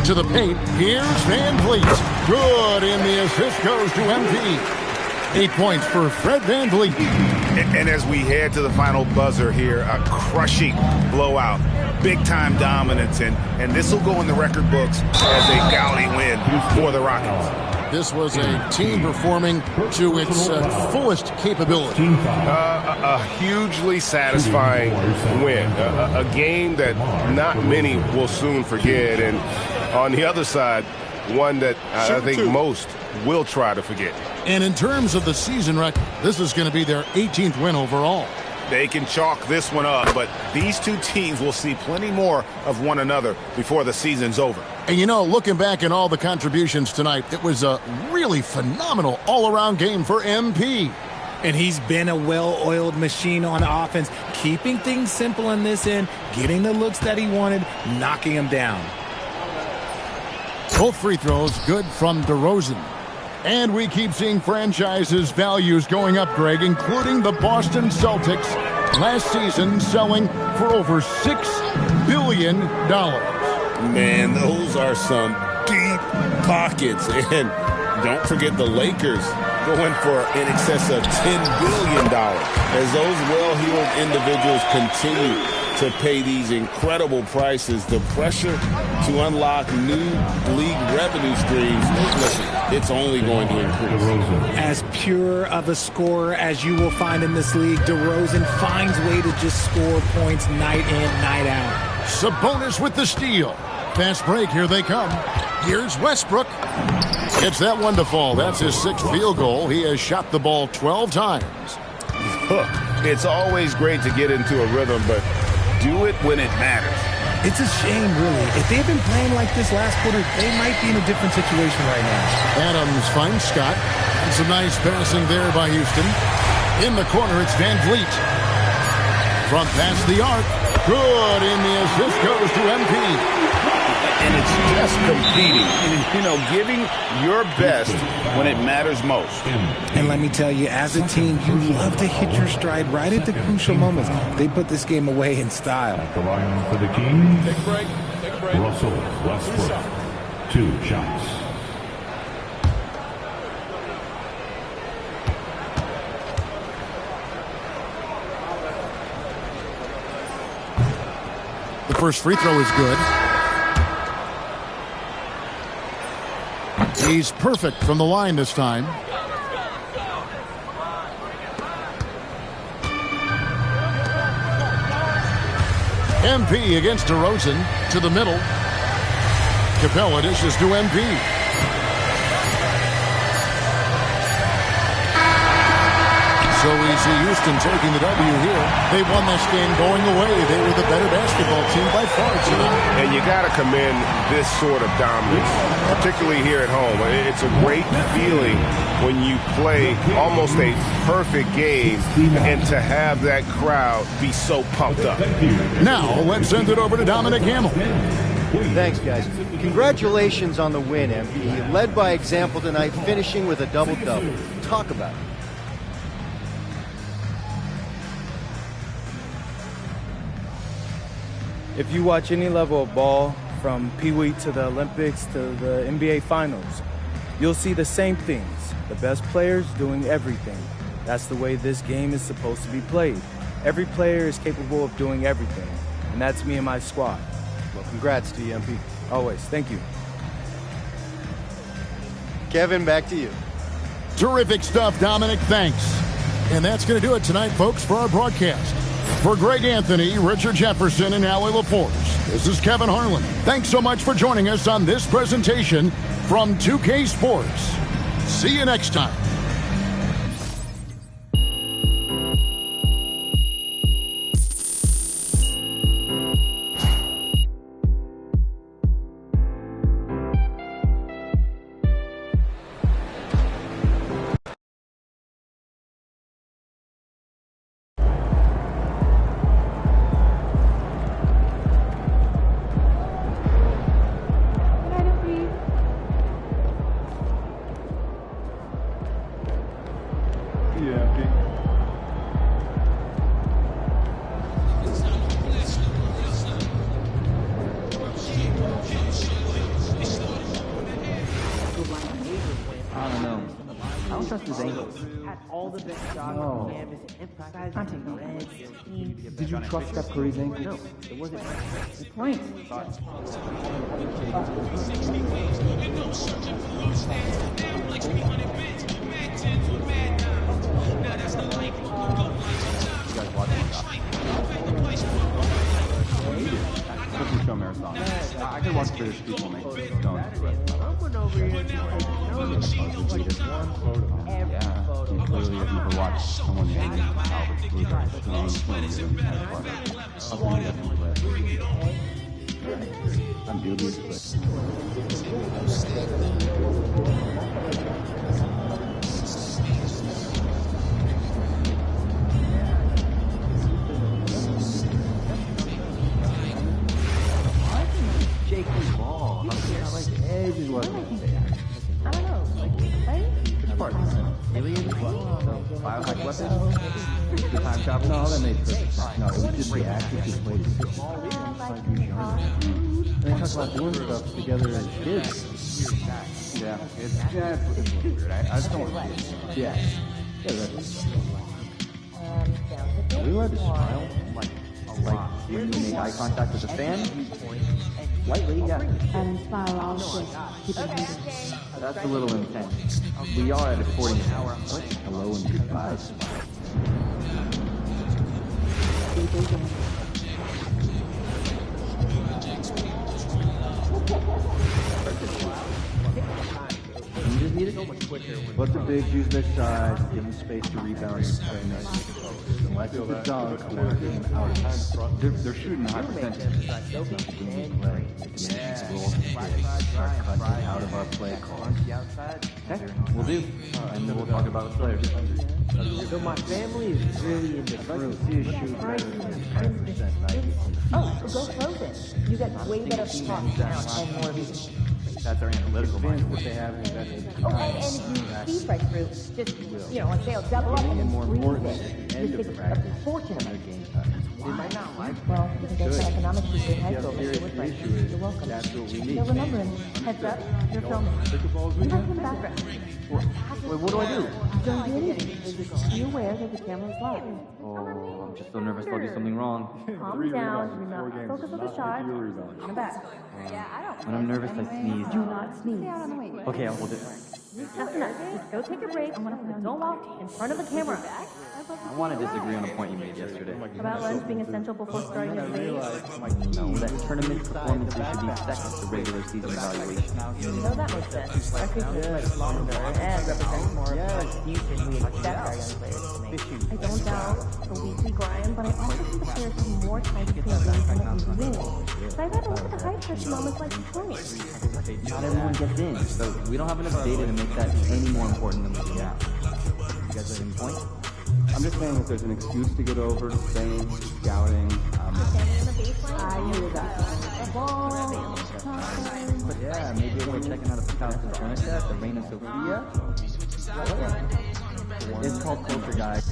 Speaker 4: To the paint. Here's Van Vliet. Good, and the assist goes to MP. 8 points for Fred Van Vliet.
Speaker 5: And as we head to the final buzzer here, a crushing blowout. Big-time dominance, and this will go in the record books as a gaudy win for the Rockets.
Speaker 4: This was a team performing to its fullest capability.
Speaker 13: A hugely satisfying win. A game that not many will soon forget. And on the other side, one that I think most will try to forget.
Speaker 4: And in terms of the season record, this is going to be their 18th win overall.
Speaker 5: They can chalk this one up, but these two teams will see plenty more of one another before the season's over.
Speaker 4: And you know, looking back at all the contributions tonight, it was a really phenomenal all-around game for MP.
Speaker 6: And he's been a well-oiled machine on offense, keeping things simple on this end, getting the looks that he wanted, knocking them down.
Speaker 4: Both free throws good from DeRozan. And we keep seeing franchises' values going up, Greg, including the Boston Celtics last season selling for over $6 billion.
Speaker 5: Man, those are some deep pockets. And don't forget the Lakers going for in excess of $10 billion as those well-heeled individuals continue to pay these incredible prices. The pressure to unlock new league revenue streams, listen, it's only going to increase.
Speaker 6: As pure of a scorer as you will find in this league, DeRozan finds a way to just score points night in, night out.
Speaker 4: Sabonis with the steal. Fast break, here they come. Here's Westbrook. Gets that one to fall. That's his 6th field goal. He has shot the ball 12 times.
Speaker 5: Look, it's always great to get into a rhythm, but do it when it matters.
Speaker 6: It's a shame, really. If they've been playing like this last quarter, they might be in a different situation right now.
Speaker 4: Adams finds Scott. And some nice passing there by Houston. In the corner, it's Van Vliet. From past the arc. Good, and the assist goes to MP.
Speaker 5: And it's just competing, giving your best when it matters most.
Speaker 6: And let me tell you, as a team, you love to hit your stride right at the crucial moments. They put this game away in style.
Speaker 9: At the line for the Kings, take a break. Russell Westbrook, 2 shots.
Speaker 4: The first free throw is good. He's perfect from the line this time. MP against DeRozan to the middle. Capella dishes to MP. So we see Houston taking the W here. They won this game going away. They were the better basketball team by far tonight.
Speaker 13: And you got to commend this sort of dominance, particularly here at home. It's a great feeling when you play almost a perfect game and to have that crowd be so pumped up.
Speaker 4: Now let's send it over to Dominic Hamill.
Speaker 14: Thanks, guys. Congratulations on the win, MP. You led by example tonight, finishing with a double-double. Talk about it.
Speaker 15: If you watch any level of ball, from Pee Wee to the Olympics to the NBA Finals, you'll see the same things. The best players doing everything. That's the way this game is supposed to be played. Every player is capable of doing everything, and that's me and my squad.
Speaker 14: Well, congrats to you, MP.
Speaker 15: Always. Thank you.
Speaker 14: Kevin, back to you.
Speaker 4: Terrific stuff, Dominic. Thanks. And that's going to do it tonight, folks, for our broadcast. For Greg Anthony, Richard Jefferson, and Allie LaForce, this is Kevin Harlan. Thanks so much for joining us on this presentation from 2K Sports. See you next time.
Speaker 16: Did you trust Steph Curry's ankle?
Speaker 17: No, it wasn't.
Speaker 16: The point.
Speaker 17: Show marathon. I can watch British people make stones. Yeah, clearly if you ever watch someone named Albert Blueberry I'm dubious,
Speaker 16: Shaky ball. Like edge is what I don't know. Like which part? Aliens? Biohack weapons? The time travel? No, that made perfect sense. No, it was just the actors who played it. And they talk about doing stuff together as kids.
Speaker 17: Yeah, it's weird. I just don't want to see it.
Speaker 16: Yeah.
Speaker 17: Are we allowed to smile? Like when you make eye contact with the fan? Lightly, yeah.
Speaker 18: And smile all the
Speaker 17: That's a little intense. We are at a 40 hour. Hello and goodbye. Let the bigs use their size and give them space to rebound and play nice. Unless it's a dunk or a game out of time. They're shooting a high percentage. When we play, start cutting out of our play calls. Okay, we'll do. And then we'll talk about the players.
Speaker 16: So my family is really in this room.
Speaker 17: I'd like to see us shoot better than 10% night.
Speaker 18: Oh, go close it. You get way better shots now and more of these.
Speaker 17: That's our analytical mind. What they have invested.
Speaker 18: Oh, and if you see right through, just, on sale, double up and then
Speaker 17: more
Speaker 18: freeze
Speaker 17: important
Speaker 18: it.
Speaker 17: end
Speaker 18: You
Speaker 17: of
Speaker 18: think
Speaker 17: the
Speaker 18: a
Speaker 17: practice
Speaker 18: fortune
Speaker 17: on
Speaker 18: of
Speaker 17: their
Speaker 18: it.
Speaker 17: game time.
Speaker 18: They might not like it. Well, because there's an economics teacher in high school,
Speaker 17: Serious
Speaker 18: Mr. Woodford.
Speaker 17: issue is
Speaker 18: You're welcome.
Speaker 17: that's what we need.
Speaker 18: You'll remember him. Heads up, you're filming. You have some background.
Speaker 17: Wait, what do I do?
Speaker 18: Don't do anything. Just be aware that the camera's live.
Speaker 17: Oh, I'm just so nervous I'll do something wrong.
Speaker 18: Calm down. Do not focus on the shot. In the back.
Speaker 17: When I'm nervous, I sneeze.
Speaker 18: Do not sneeze.
Speaker 17: Okay, I'll hold it.
Speaker 18: That's enough. Just go take a break. Don't walk in front of the camera.
Speaker 17: I want to disagree on a point you made yesterday.
Speaker 18: About lens being essential before starting a phase?
Speaker 17: No, that tournament performances should be second to regular season evaluation.
Speaker 18: No, that makes sense. Our season is much longer and represents more execution we expect our young players to make. I don't doubt the weekly grind, but I also think the players have more time between games than what we win. So I'd rather look at the high-pressure moments like Detroit.
Speaker 17: Not everyone gets in, so we don't have enough data to make that any more important than what we have. You guys have any point?
Speaker 19: I'm just saying if there's an excuse to get over, staying, scouting.
Speaker 18: I knew that.
Speaker 17: But yeah, maybe we're checking out a house in Trinidad, the Reina Sofia. It's called Culture Guide.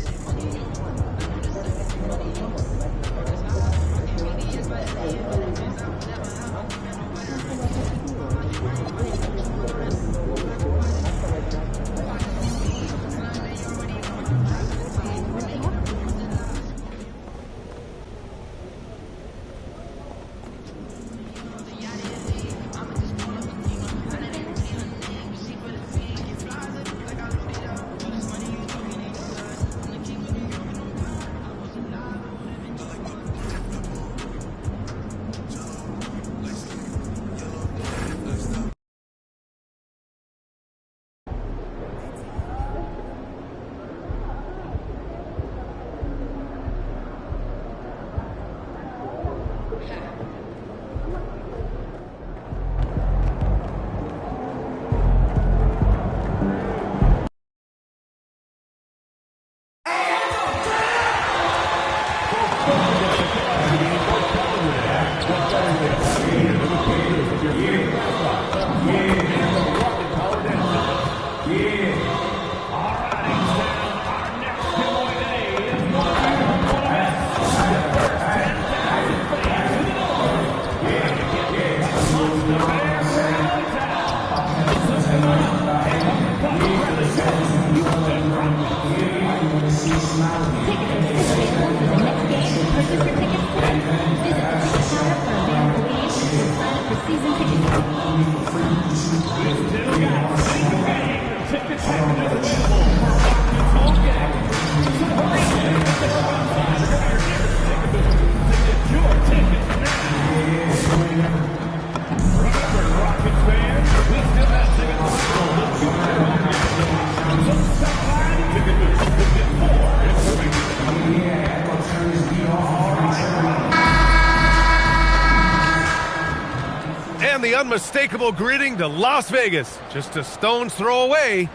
Speaker 20: And the unmistakable greeting to Las Vegas, just a stone's throw away.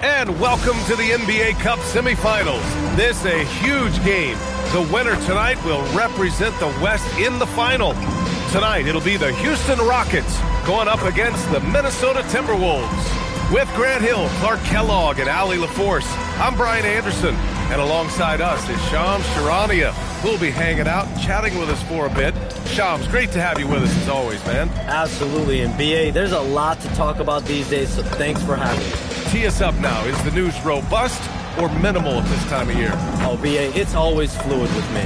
Speaker 20: And welcome to the NBA Cup semifinals. This a huge game. The winner tonight will represent the West in the final. Tonight it'll be the Houston Rockets going up against the Minnesota Timberwolves. With Grant Hill, Clark Kellogg, and Allie LaForce, I'm Brian Anderson. And alongside us is Shams Charania, who'll be hanging out, chatting with us for a bit. Shams, great to have you with us as always, man.
Speaker 8: Absolutely, and BA, there's a lot to talk about these days, so thanks for having me.
Speaker 20: Tee us up now. Is the news robust or minimal at this time of year?
Speaker 8: Oh, BA, it's always fluid with me.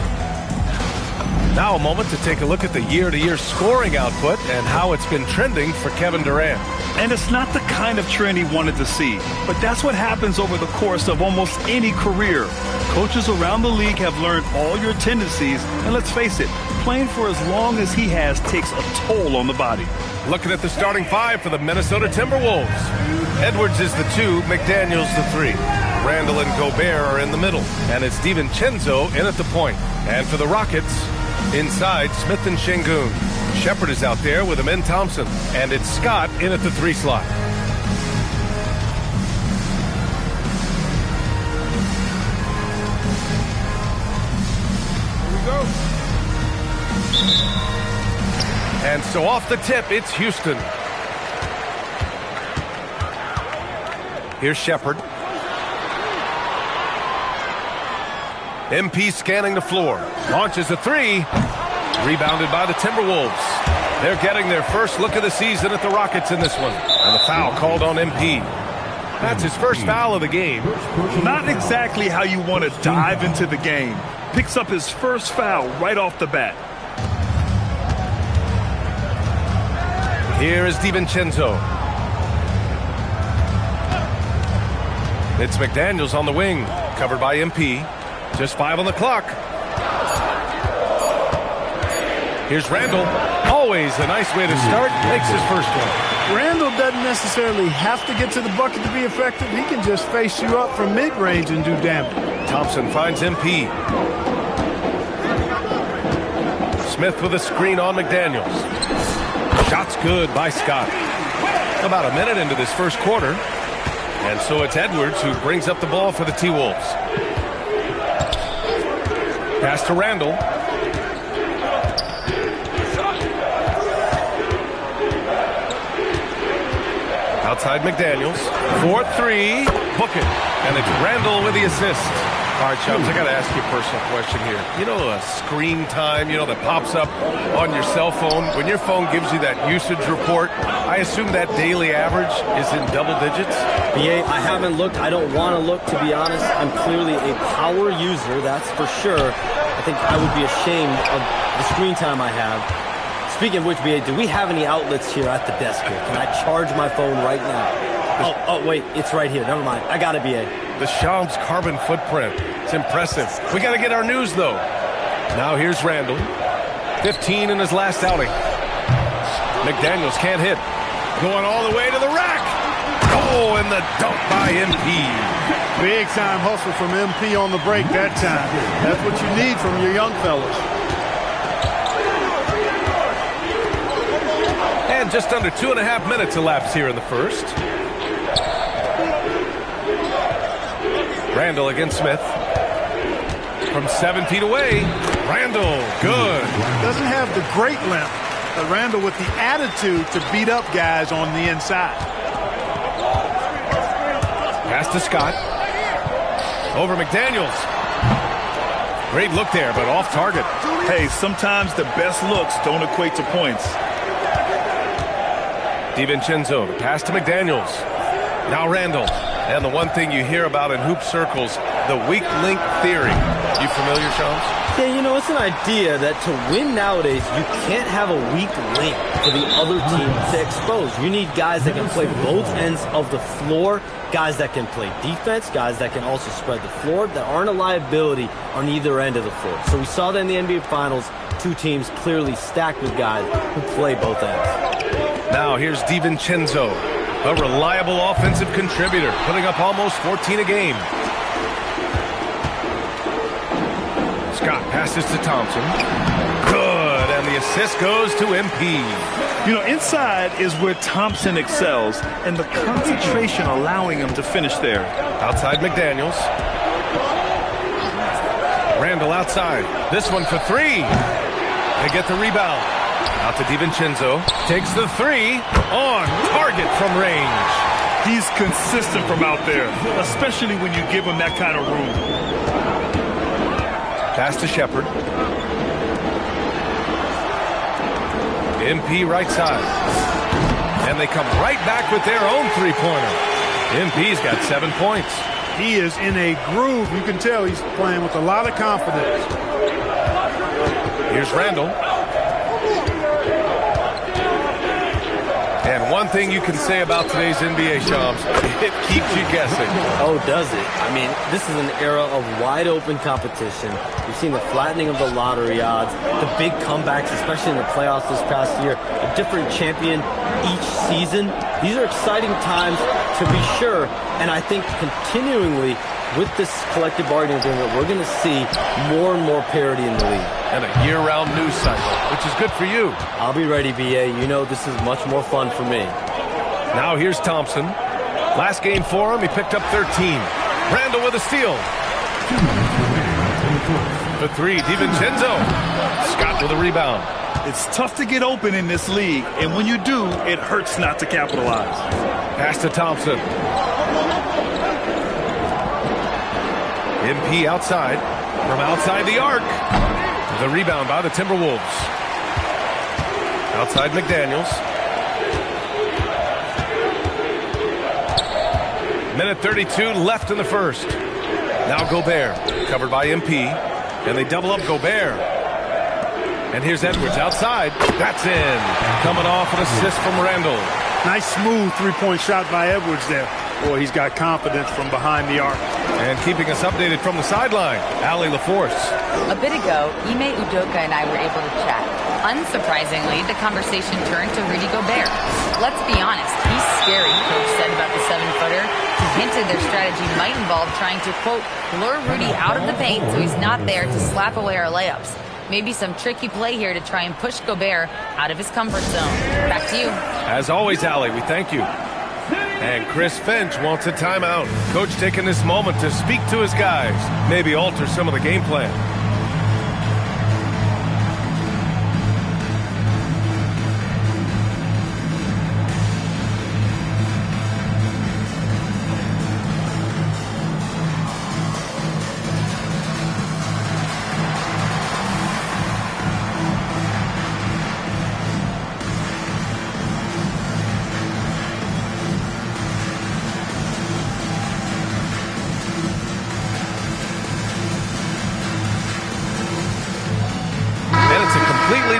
Speaker 20: Now a moment to take a look at the year-to-year scoring output and how it's been trending for Kevin Durant.
Speaker 21: And it's not the kind of trend he wanted to see, but that's what happens over the course of almost any career. Coaches around the league have learned all your tendencies, and let's face it, playing for as long as he has takes a toll on the body.
Speaker 20: Looking at the starting five for the Minnesota Timberwolves. Edwards is the 2, McDaniels the 3. Randall and Gobert are in the middle, and it's DiVincenzo in at the point. And for the Rockets, inside, Smith and Şengün. Shepherd is out there with Amin Thompson, and it's Scott in at the 3 slot.
Speaker 9: Here we go.
Speaker 20: And so off the tip, it's Houston. Here's Shepherd. MP scanning the floor. Launches a 3. Rebounded by the Timberwolves. They're getting their first look of the season at the Rockets in this one. And the foul called on MP. That's his first foul of the game.
Speaker 21: Not exactly how you want to dive into the game. Picks up his first foul right off the bat.
Speaker 20: Here is DiVincenzo. It's McDaniels on the wing, covered by MP. Just 5 on the clock. Here's Randall. Always a nice way to start. Makes his first one.
Speaker 12: Randall doesn't necessarily have to get to the bucket to be effective. He can just face you up from mid-range and do damage.
Speaker 20: Thompson finds MP. Smith with a screen on McDaniels. Shot's good by Scott. About a minute into this first quarter. And so it's Edwards who brings up the ball for the T-Wolves. Pass to Randall. Outside McDaniels. 4-3. Book it. And it's Randall with the assist. All right, Chubbs, I got to ask you a personal question here. You know, a screen time, that pops up on your cell phone. When your phone gives you that usage report, I assume that daily average is in double digits?
Speaker 8: BA, I haven't looked. I don't want to look, to be honest. I'm clearly a power user, that's for sure. I think I would be ashamed of the screen time I have. Speaking of which, BA, do we have any outlets here at the desk here? Can I charge my phone right now? Oh, wait, it's right here. Never mind. I got it, BA.
Speaker 20: The Shams carbon footprint. It's impressive. We got to get our news, though. Now here's Randall. 15 in his last outing. McDaniels can't hit. Going all the way to the rack. Oh, and the dunk by MP.
Speaker 12: Big time hustle from MP on the break that time. That's what you need from your young fellas.
Speaker 20: And just under 2.5 minutes elapsed here in the first. Randall against Smith. From 7 feet away. Randall, good.
Speaker 12: Doesn't have the great length, but Randall with the attitude to beat up guys on the inside.
Speaker 20: Pass to Scott. Over McDaniels. Great look there, but off target.
Speaker 21: Hey, sometimes the best looks don't equate to points.
Speaker 20: DiVincenzo, the pass to McDaniels. Now Randall. And the one thing you hear about in hoop circles, the weak link theory. You familiar, Shams?
Speaker 8: Yeah, it's an idea that to win nowadays, you can't have a weak link for the other team to expose. You need guys that can play both ends of the floor, guys that can play defense, guys that can also spread the floor, that aren't a liability on either end of the floor. So we saw that in the NBA Finals, 2 teams clearly stacked with guys who play both ends.
Speaker 20: Now here's DiVincenzo, a reliable offensive contributor, putting up almost 14 a game. Scott passes to Thompson. Good, and the assist goes to MP.
Speaker 21: Inside is where Thompson excels, and the concentration allowing him to finish there.
Speaker 20: Outside McDaniels. Randall outside. This one for 3. They get the rebound. Out to DiVincenzo. Takes the 3. On target from range.
Speaker 21: He's consistent from out there, especially when you give him that kind of room.
Speaker 20: Pass to Shepherd. MP right side. And they come right back with their own three-pointer. MP's got 7 points.
Speaker 12: He is in a groove. You can tell he's playing with a lot of confidence. Here's
Speaker 20: Randall. And One thing you can say about today's NBA, Shams, it keeps you guessing.
Speaker 8: Oh, does it? I mean, this is an era of wide open competition. We've seen the flattening of the lottery odds, the big comebacks, especially in the playoffs this past year, a different champion each season. These are exciting times to be sure, and I think continually with this collective bargaining agreement, we're going to see more and more parity in the league.
Speaker 20: And a year-round news cycle, which is good for you.
Speaker 8: I'll be ready, BA. You know this is much more fun for me.
Speaker 20: Now here's Thompson. Last game for him, he picked up 13. Randall with a steal. The three, DiVincenzo. Scott with a rebound.
Speaker 21: It's tough to get open in this league, and when you do, it hurts not to capitalize.
Speaker 20: Pass to Thompson. MP outside, from outside the arc. The rebound by the Timberwolves. Outside McDaniels. Minute 32 left in the first. Now Gobert, covered by MP, and they double up Gobert. And here's Edwards outside. That's in. Coming off an assist from Randall.
Speaker 21: Nice smooth three-point shot by Edwards there. Boy, he's got confidence from behind the arc.
Speaker 20: And keeping us updated from the sideline, Allie LaForce.
Speaker 7: A bit ago, Ime Udoka and I were able to chat. Unsurprisingly, the conversation turned to Rudy Gobert. Let's be honest, he's scary, Coach said about the 7-footer. He hinted their strategy might involve trying to, quote, lure Rudy out of the paint so he's not there to slap away our layups. Maybe some tricky play here to try and push Gobert out of his comfort zone. Back to you.
Speaker 20: As always, Allie, we thank you. And Chris Finch wants a timeout. Coach taking this moment to speak to his guys, maybe alter some of the game plan.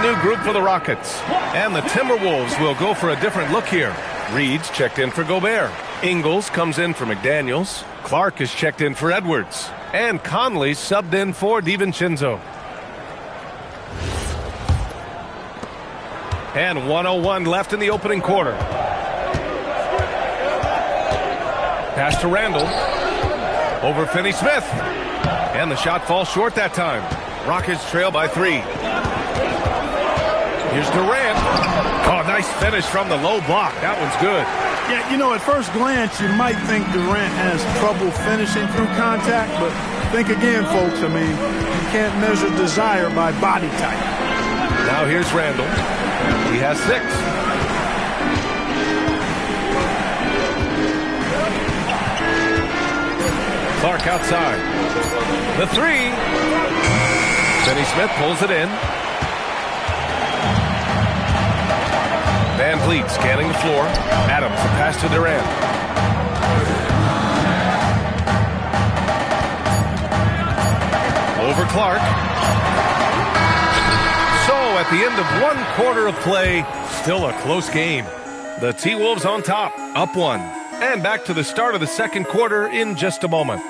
Speaker 20: New group for the Rockets. And the Timberwolves will go for a different look here. Reed's checked in for Gobert. Ingles comes in for McDaniels. Clark is checked in for Edwards. And Conley subbed in for DiVincenzo. And 1:01 left in the opening quarter. Pass to Randall. Over Finney-Smith. And the shot falls short that time. Rockets trail by 3. Here's Durant. Oh, nice finish from the low block. That one's good.
Speaker 21: Yeah, you know, at first glance, you might think Durant has trouble finishing through contact, but think again, folks. I mean, you can't measure desire by body type.
Speaker 20: Now here's Randall. He has 6. Clark outside. The 3. Finney-Smith pulls it in. Van Vliet scanning the floor. Adams, a pass to Durant. Over Clark. So at the end of 1 quarter of play, still a close game. The T-Wolves on top, up 1. And back to the start of the second quarter in just a moment.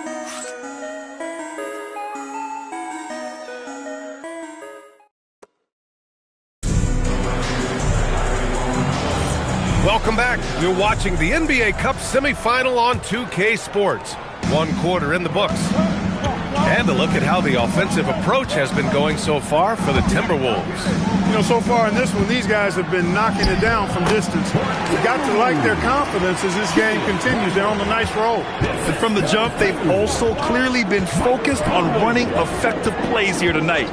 Speaker 20: Welcome back. You're watching the NBA Cup semifinal on 2K Sports. 1 quarter in the books. And a look at how the offensive approach has been going so far for the Timberwolves.
Speaker 21: You know, so far in this one, these guys have been knocking it down from distance. You've got to like their confidence as this game continues. They're on a nice roll. And from the jump, they've also clearly been focused on running effective plays here tonight.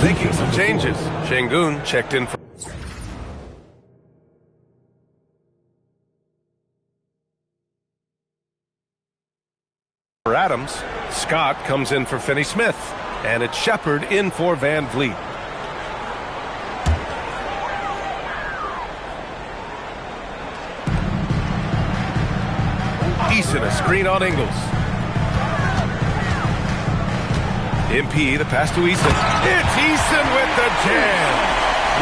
Speaker 20: Making some changes. Şengün checked in for Adams. Scott comes in for Finney-Smith. And it's Shepard in for Van Vliet. Eason a screen on Ingles. MP, the pass to Eason. It's Eason with the jam.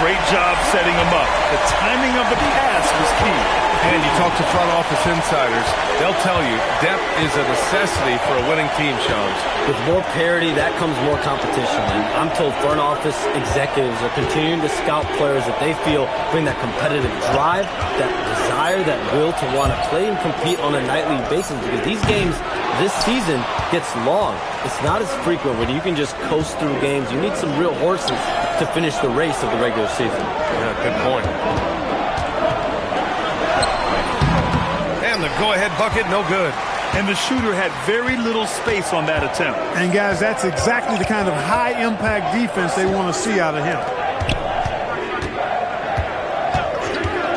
Speaker 21: Great job setting him up. The timing of the pass was key.
Speaker 20: And you talk to front office insiders, they'll tell you depth is a necessity for a winning team, Shams.
Speaker 8: With more parity, that comes more competition. And I'm told front office executives are continuing to scout players that they feel bring that competitive drive, that desire, that will to want to play and compete on a nightly basis. Because these games this season gets long. It's not as frequent when you can just coast through games. You need some real horses to finish the race of the regular season.
Speaker 20: Yeah, good point. And the go-ahead bucket, no good.
Speaker 21: And the shooter had very little space on that attempt.
Speaker 9: And guys, that's exactly the kind of high-impact defense they want to see out of him.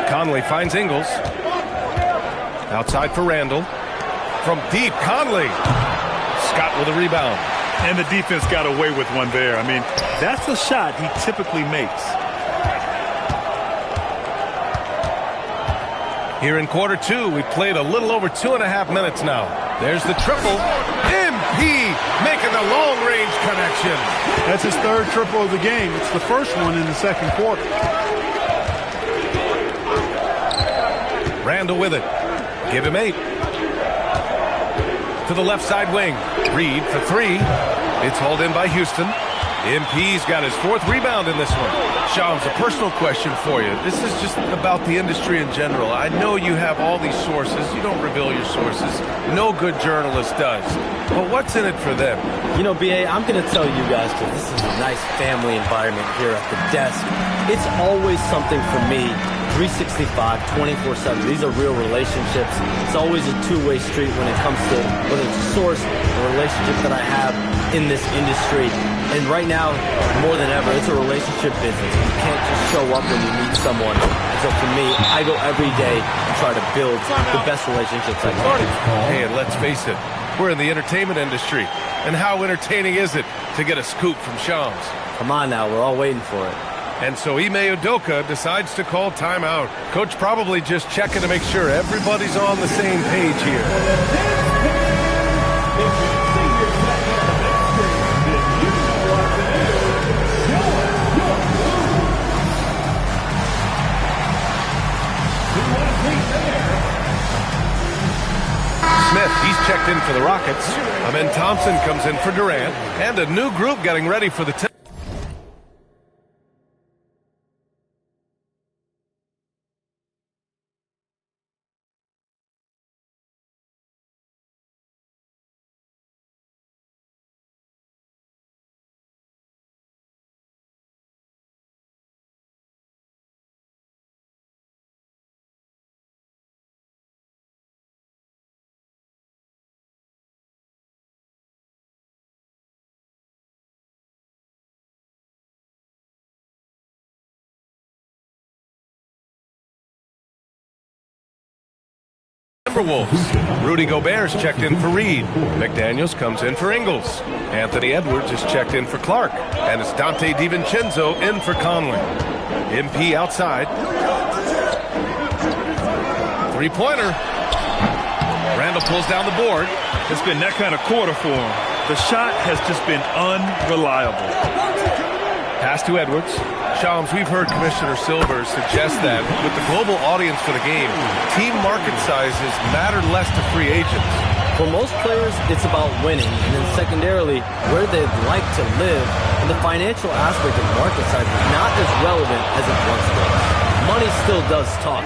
Speaker 20: Conley finds Ingles. Outside for Randall. From deep, Conley. Scott with a rebound.
Speaker 21: And the defense got away with one there. I mean, that's a shot he typically makes.
Speaker 20: Here in quarter two, we played a little over 2.5 minutes now. There's the triple. MP making the long-range connection.
Speaker 9: That's his third triple of the game. It's the first one in the second quarter.
Speaker 20: Randall with it. Give him 8. To the left side wing. Reed for 3. It's hauled in by Houston. MP's got his 4th rebound in this one. Shams, a personal question for you. This is just about the industry in general. I know you have all these sources. You don't reveal your sources. No good journalist does. But what's in it for them?
Speaker 8: You know, B.A., I'm going to tell you guys, because this is a nice family environment here at the desk. It's always something for me. 365, 24/7. These are real relationships. It's always a two-way street when it comes to whether it's a source, a relationship that I have in this industry. And right now, more than ever, it's a relationship business. You can't just show up when you meet someone. So for me, I go every day and try to build the best relationships I can.
Speaker 20: Hey, and let's face it, we're in the entertainment industry. And how entertaining is it to get a scoop from Shams?
Speaker 8: Come on now, we're all waiting for it.
Speaker 20: And so Ime Udoka decides to call timeout. Coach probably just checking to make sure everybody's on the same page here. Smith, he's checked in for the Rockets. Amen Thompson comes in for Durant. And a new group getting ready for the Timberwolves. Rudy Gobert's checked in for Reed. McDaniels comes in for Ingles. Anthony Edwards is checked in for Clark. And it's Dante DiVincenzo in for Conley. MP outside. Three-pointer. Randall pulls down the board.
Speaker 21: It's been that kind of quarter for him. The shot has just been unreliable.
Speaker 20: Pass to Edwards. Shams, we've heard Commissioner Silver suggest that with the global audience for the game, team market sizes matter less to free agents.
Speaker 8: For most players, it's about winning, and then secondarily, where they'd like to live, and the financial aspect of market size is not as relevant as it once was. Money still does talk.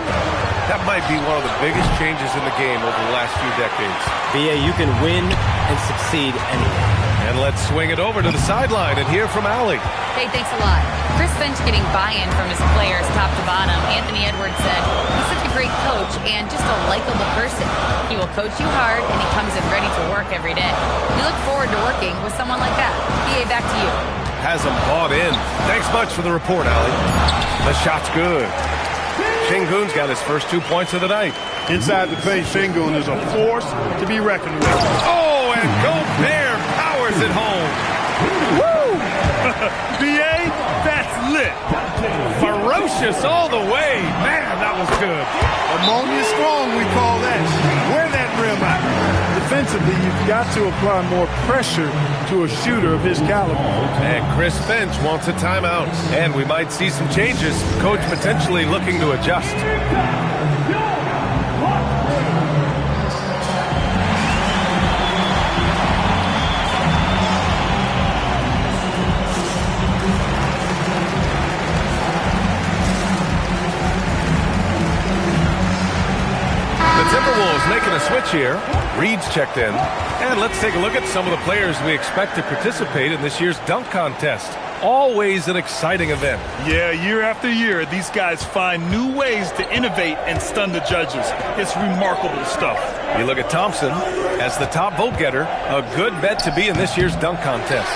Speaker 20: That might be one of the biggest changes in the game over the last few decades.
Speaker 8: B.A., you can win and succeed anywhere.
Speaker 20: And let's swing it over to the sideline and hear from Allie.
Speaker 7: Hey, thanks a lot. Chris Finch getting buy-in from his players top to bottom. Anthony Edwards said, he's such a great coach and just a likable person. He will coach you hard and he comes in ready to work every day. We look forward to working with someone like that. BA, back to you.
Speaker 20: Has them bought in. Thanks much for the report, Allie. The shot's good. Şengün's got his first 2 points of the night.
Speaker 21: Inside the paint, Şengün is a force to be reckoned with.
Speaker 20: Oh, and Gobert powers it home.
Speaker 21: Woo! B.A., that's lit.
Speaker 20: Ferocious all the way. Man, that was good.
Speaker 21: Ammonia strong, we call that. Wear that rim out. The defensively, you've got to apply more pressure to a shooter of his caliber.
Speaker 20: And Chris Finch wants a timeout. And we might see some changes. Coach potentially looking to adjust. The Timberwolves making a switch here. Reed's checked in. And let's take a look at some of the players we expect to participate in this year's dunk contest. Always an exciting event.
Speaker 21: Yeah, year after year, these guys find new ways to innovate and stun the judges. It's remarkable stuff.
Speaker 20: You look at Thompson as the top vote getter, a good bet to be in this year's dunk contest.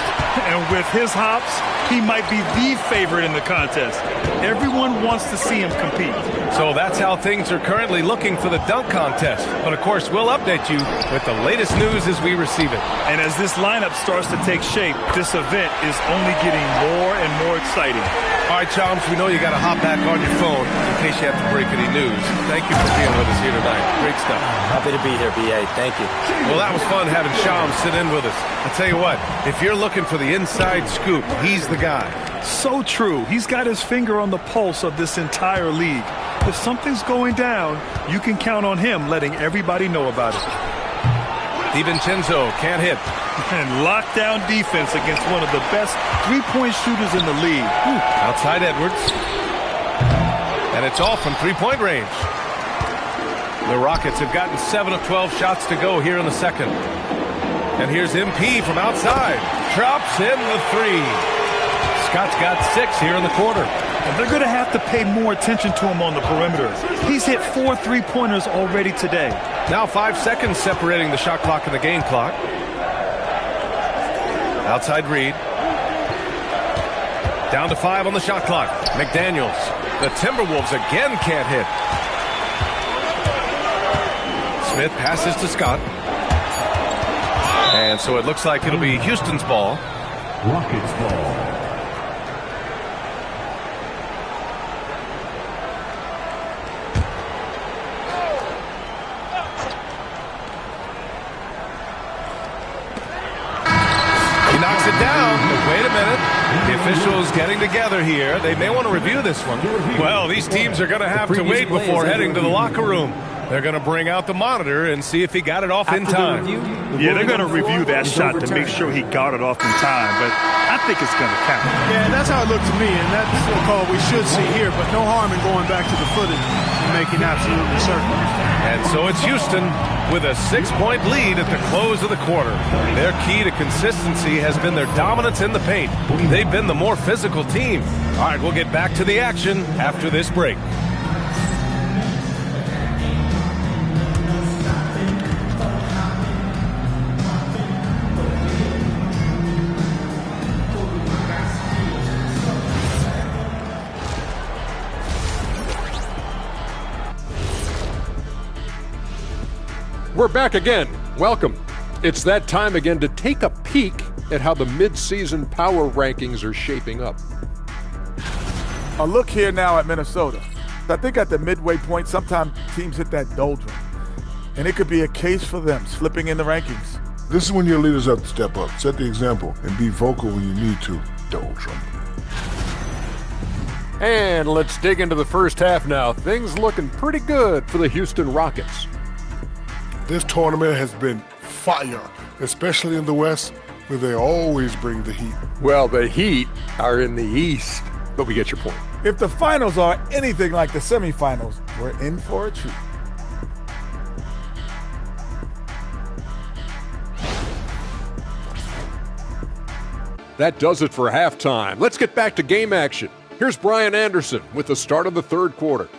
Speaker 21: And with his hops, he might be the favorite in the contest. Everyone wants to see him compete.
Speaker 20: So that's how things are currently looking for the dunk contest. But of course, we'll update you with the latest news as we receive it.
Speaker 21: And as this lineup starts to take shape, this event is only getting more and more exciting.
Speaker 20: All right, Chums, we know you got to hop back on your phone in case you have to break any news. Thank you for being with us here tonight. Great stuff.
Speaker 8: Happy to be here, B.A. Thank you.
Speaker 20: Well, that was fun having Shams sit in with us. I'll tell you what, if you're looking for the inside scoop, he's the guy.
Speaker 21: So true. He's got his finger on the pulse of this entire league. If something's going down, you can count on him letting everybody know about it.
Speaker 20: DiVincenzo can't hit.
Speaker 21: And lockdown defense against one of the best three-point shooters in the league.
Speaker 20: Outside Edwards. And it's all from three-point range. The Rockets have gotten 7 of 12 shots to go here in the second. And here's MP from outside. Drops in the three. Scott's got 6 here in the quarter.
Speaker 21: And they're going to have to pay more attention to him on the perimeter. He's hit 4 3-pointers already today.
Speaker 20: Now 5 seconds separating the shot clock and the game clock. Outside Reed. Down to 5 on the shot clock. McDaniels. The Timberwolves again can't hit. Smith passes to Scott. And so it looks like it'll be Houston's ball.
Speaker 9: Rockets ball.
Speaker 20: He knocks it down. Wait a minute. The officials getting together here. They may want to review this one. Well, these teams are going to have to wait before heading to the locker room. They're going to bring out the monitor and see if he got it off in time.
Speaker 21: Yeah, they're going to review that shot to make sure he got it off in time, but I think it's going to count.
Speaker 1: Yeah, that's how it looked to me, and that's a call we should see here, but no harm in going back to the footage and making absolutely certain.
Speaker 20: And so it's Houston with a 6-point lead at the close of the quarter. Their key to consistency has been their dominance in the paint. They've been the more physical team. All right, we'll get back to the action after this break.
Speaker 10: We're back again. Welcome. It's that time again to take a peek at how the mid-season power rankings are shaping up.
Speaker 12: A look here now at Minnesota. I think at the midway point, sometimes teams hit that doldrum. And it could be a case for them slipping in the rankings.
Speaker 11: This is when your leaders have to step up, set the example, and be vocal when you need to. Doldrum.
Speaker 10: And let's dig into the first half now. Things looking pretty good for the Houston Rockets.
Speaker 11: This tournament has been fire, especially in the West, where they always bring the heat.
Speaker 10: Well, the Heat are in the East, but we get your point.
Speaker 12: If the finals are anything like the semifinals, we're in for a treat.
Speaker 10: That does it for halftime. Let's get back to game action. Here's Brian Anderson with the start of the third quarter.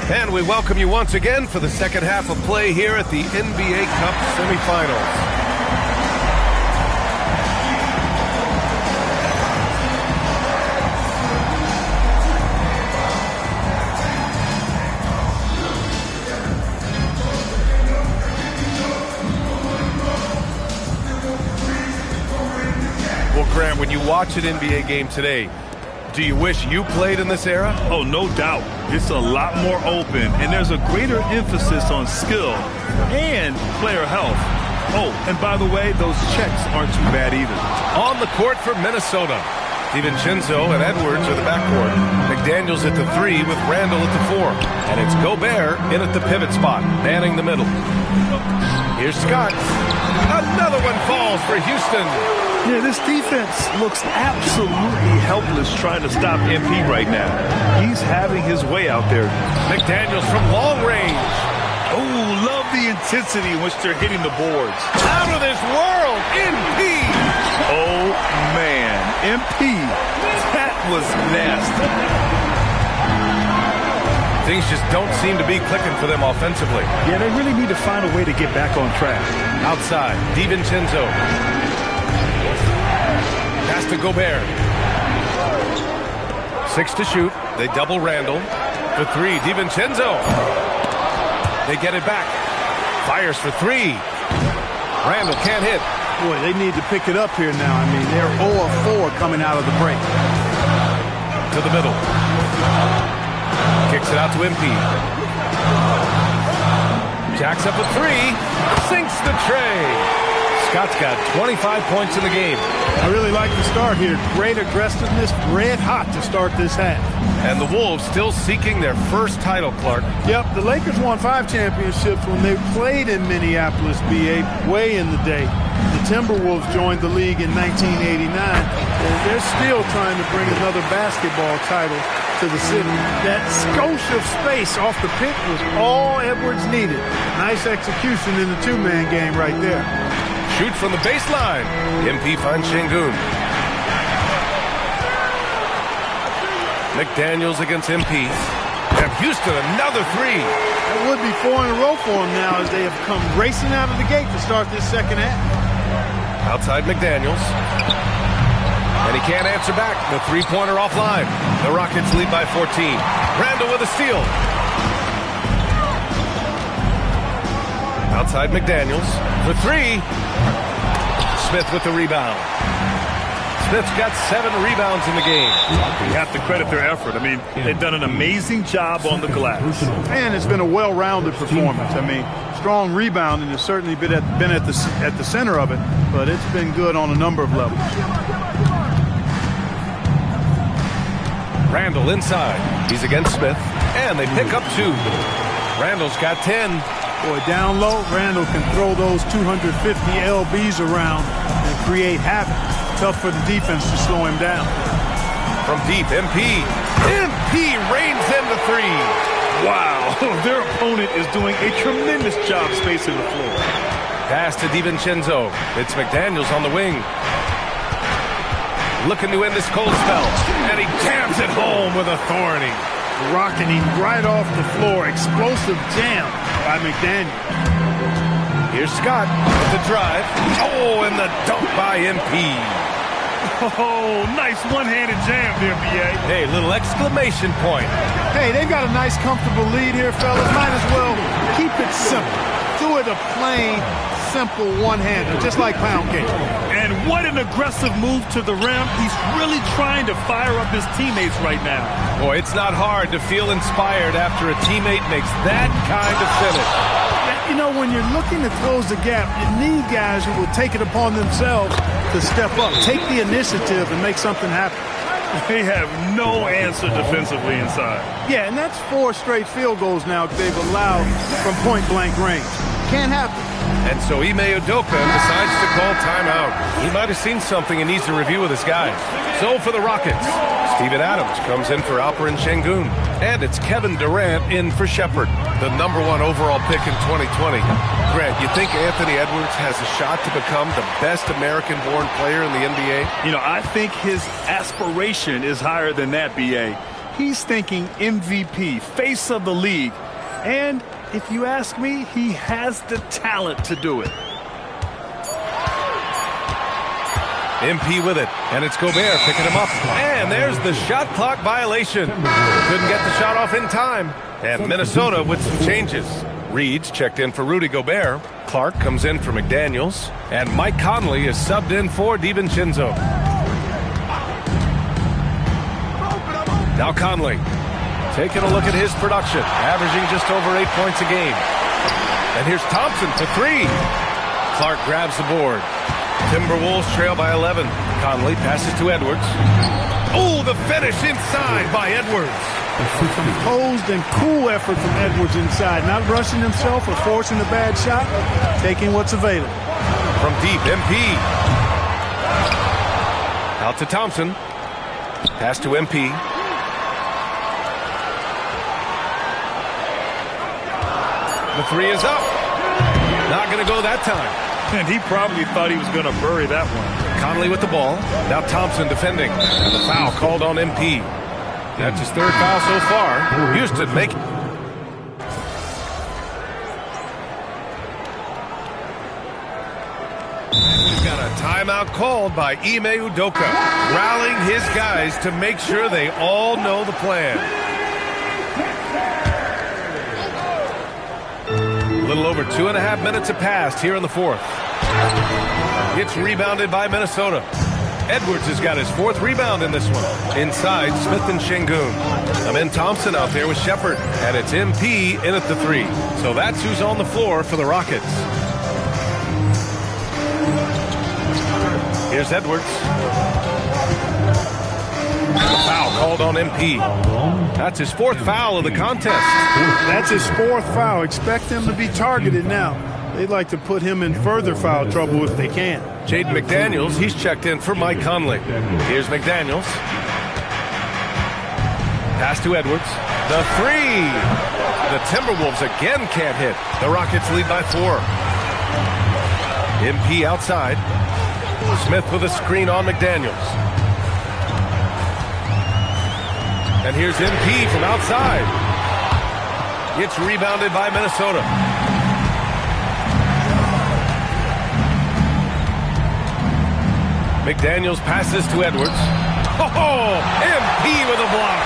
Speaker 20: And we welcome you once again for the second half of play here at the NBA Cup semifinals. Grant, when you watch an NBA game today, do you wish you played in this era?
Speaker 2: Oh, no doubt. It's a lot more open, and there's a greater emphasis on skill and player health. Oh, and by the way, those checks aren't too bad either.
Speaker 20: On the court for Minnesota, DiVincenzo and Edwards are the backcourt. McDaniels at the 3 with Randall at the 4. And it's Gobert in at the pivot spot, manning the middle. Here's Scott. Another one falls for Houston.
Speaker 2: Yeah, this defense looks absolutely helpless trying to stop MP right now. He's having his way out there.
Speaker 20: McDaniels from long range.
Speaker 2: Oh, love the intensity in which they're hitting the boards.
Speaker 20: Out of this world, MP.
Speaker 2: Oh, man. MP, that was nasty.
Speaker 20: Things just don't seem to be clicking for them offensively.
Speaker 2: Yeah, they really need to find a way to get back on track.
Speaker 20: Outside, DiVincenzo. Pass to Gobert. 6 to shoot. They double Randall. For 3, DiVincenzo. They get it back. Fires for 3. Randall can't hit.
Speaker 21: Boy, they need to pick it up here now. I mean, they're 0 of 4 coming out of the break.
Speaker 20: To the middle. Kicks it out to MP. Jacks up a 3. Sinks the tray. Scott's got 25 points in the game.
Speaker 21: I really like the start here. Great aggressiveness, red hot to start this half.
Speaker 20: And the Wolves still seeking their first title, Clark.
Speaker 21: Yep, the Lakers won 5 championships when they played in Minneapolis, BA, way in the day. The Timberwolves joined the league in 1989, and they're still trying to bring another basketball title to the city. That skosh of space off the pick was all Edwards needed. Nice execution in the two-man game right there.
Speaker 20: Shoot from the baseline. MP finds Şengün. McDaniels against MP. And Houston, another 3.
Speaker 21: That would be 4 in a row for them now as they have come racing out of the gate to start this second half.
Speaker 20: Outside McDaniels. And he can't answer back. The three-pointer offline. The Rockets lead by 14. Randall with a steal. Outside McDaniels for 3. Smith with the rebound. Smith's got 7 rebounds in the game.
Speaker 2: You have to credit their effort. I mean, they've done an amazing job on the glass.
Speaker 21: And it's been a well-rounded performance. I mean, strong rebounding has certainly been at the center of it, but it's been good on a number of levels.
Speaker 20: Randall inside. He's against Smith, and they pick up 2. Randall's got 10.
Speaker 21: Boy, down low, Randall can throw those 250 LBs around and create havoc. Tough for the defense to slow him down.
Speaker 20: From deep, MP. MP reigns in the 3.
Speaker 2: Wow, their opponent is doing a tremendous job spacing the floor.
Speaker 20: Pass to DiVincenzo. It's McDaniels on the wing. Looking to end this cold spell. And he jams it home with authority.
Speaker 21: Rocketing right off the floor. Explosive jam by McDaniels.
Speaker 20: Here's Scott with the drive. Oh, and the dunk by MP.
Speaker 2: Oh, nice one-handed jam there, B.A.
Speaker 20: Hey, little exclamation point.
Speaker 21: Hey, they've got a nice, comfortable lead here, fellas. Might as well keep it simple. Do it a plain, simple one-hander, just like pound cake.
Speaker 2: And what an aggressive move to the rim. He's really trying to fire up his teammates right now.
Speaker 20: Boy, it's not hard to feel inspired after a teammate makes that kind of finish.
Speaker 21: You know, when you're looking to close the gap, you need guys who will take it upon themselves to step up, take the initiative, and make something happen.
Speaker 2: They have no answer defensively inside.
Speaker 21: Yeah, and that's 4 straight field goals now they've allowed from point-blank range. Can't happen.
Speaker 20: And so Ime Udoka decides to call timeout. He might have seen something and needs a review with his guys. So for the Rockets, Steven Adams comes in for Alperen Şengün. And it's Kevin Durant in for Shepherd, the #1 overall pick in 2020. Grant, you think Anthony Edwards has a shot to become the best American-born player in the NBA?
Speaker 2: You know, I think his aspiration is higher than that, B.A. He's thinking MVP, face of the league. And if you ask me, he has the talent to do it.
Speaker 20: MP with it, and it's Gobert picking him up. And there's the shot clock violation. Couldn't get the shot off in time. And Minnesota with some changes. Reed's checked in for Rudy Gobert. Clark comes in for McDaniels. And Mike Conley is subbed in for DiVincenzo. Now Conley taking a look at his production, averaging just over 8 points a game. And here's Thompson for 3. Clark grabs the board. Timberwolves trail by 11. Conley passes to Edwards. Oh, the finish inside by Edwards.
Speaker 1: Composed and cool effort from Edwards inside. Not rushing himself or forcing a bad shot. Taking what's available.
Speaker 20: From deep, MP. Out to Thompson. Pass to MP. The 3 is up. Not going to go that time.
Speaker 2: And he probably thought he was going to bury that one.
Speaker 20: Conley with the ball. Now Thompson defending. And the foul called on MP. That's his 3rd foul so far. Houston make it. We've got a timeout called by Ime Udoka, rallying his guys to make sure they all know the plan. A little over 2.5 minutes have passed here in the 4th. It's rebounded by Minnesota. Edwards has got his 4th rebound in this one. Inside, Smith and Şengün. Amin Thompson out there with Shepherd. And it's MP in at the 3. So that's who's on the floor for the Rockets. Here's Edwards. A foul called on MP. That's his 4th foul of the contest.
Speaker 1: That's his 4th foul. Expect him to be targeted now. They'd like to put him in further foul trouble if they can.
Speaker 20: Jaden McDaniels, he's checked in for Mike Conley. Here's McDaniels. Pass to Edwards. The 3. The Timberwolves again can't hit. The Rockets lead by 4. MP outside. Smith with a screen on McDaniels. And here's MP from outside. It's rebounded by Minnesota. McDaniels passes to Edwards. Oh, MP with a block.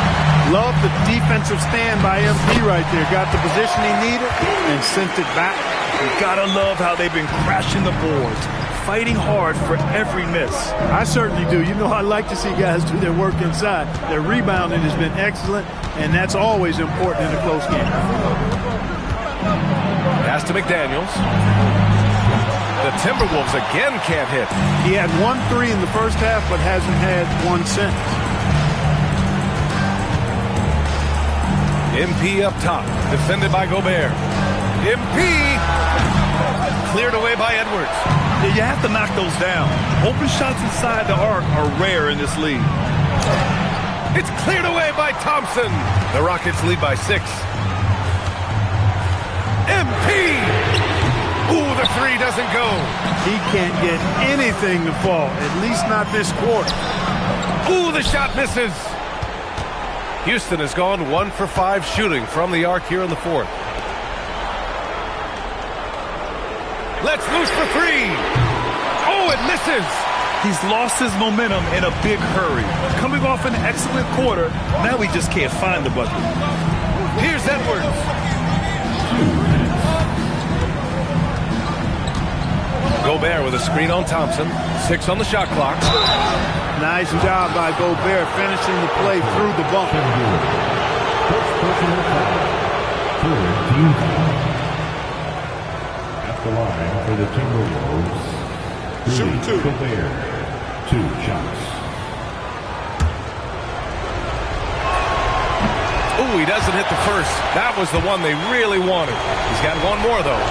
Speaker 1: Love the defensive stand by MP right there. Got the position he needed and sent it back.
Speaker 2: You gotta love how they've been crashing the boards, fighting hard for every miss.
Speaker 1: I certainly do. You know, I like to see guys do their work inside. Their rebounding has been excellent, and that's always important in a close game.
Speaker 20: Pass to McDaniels. The Timberwolves again can't hit.
Speaker 1: He had 1 3 in the first half, but hasn't had one since.
Speaker 20: MP up top, defended by Gobert. MP cleared away by Edwards.
Speaker 2: Yeah, you have to knock those down. Open shots inside the arc are rare in this league.
Speaker 20: It's cleared away by Thompson. The Rockets lead by 6. MP! Ooh, the 3 doesn't go.
Speaker 1: He can't get anything to fall, at least not this quarter.
Speaker 20: Ooh, the shot misses. Houston has gone 1 for 5 shooting from the arc here in the 4th. Let's loose for 3. Oh, it misses.
Speaker 2: He's lost his momentum in a big hurry. Coming off an excellent quarter, now we just can't find the bucket.
Speaker 20: Here's Edwards. Gobert with a screen on Thompson. 6 on the shot clock.
Speaker 1: Nice job by Gobert finishing the play through the bump.
Speaker 9: At the line for the Timberwolves,
Speaker 4: Shoot 2.
Speaker 9: Gobert, 2 shots.
Speaker 20: Ooh, he doesn't hit the first. That was the one they really wanted. He's got 1 more, though.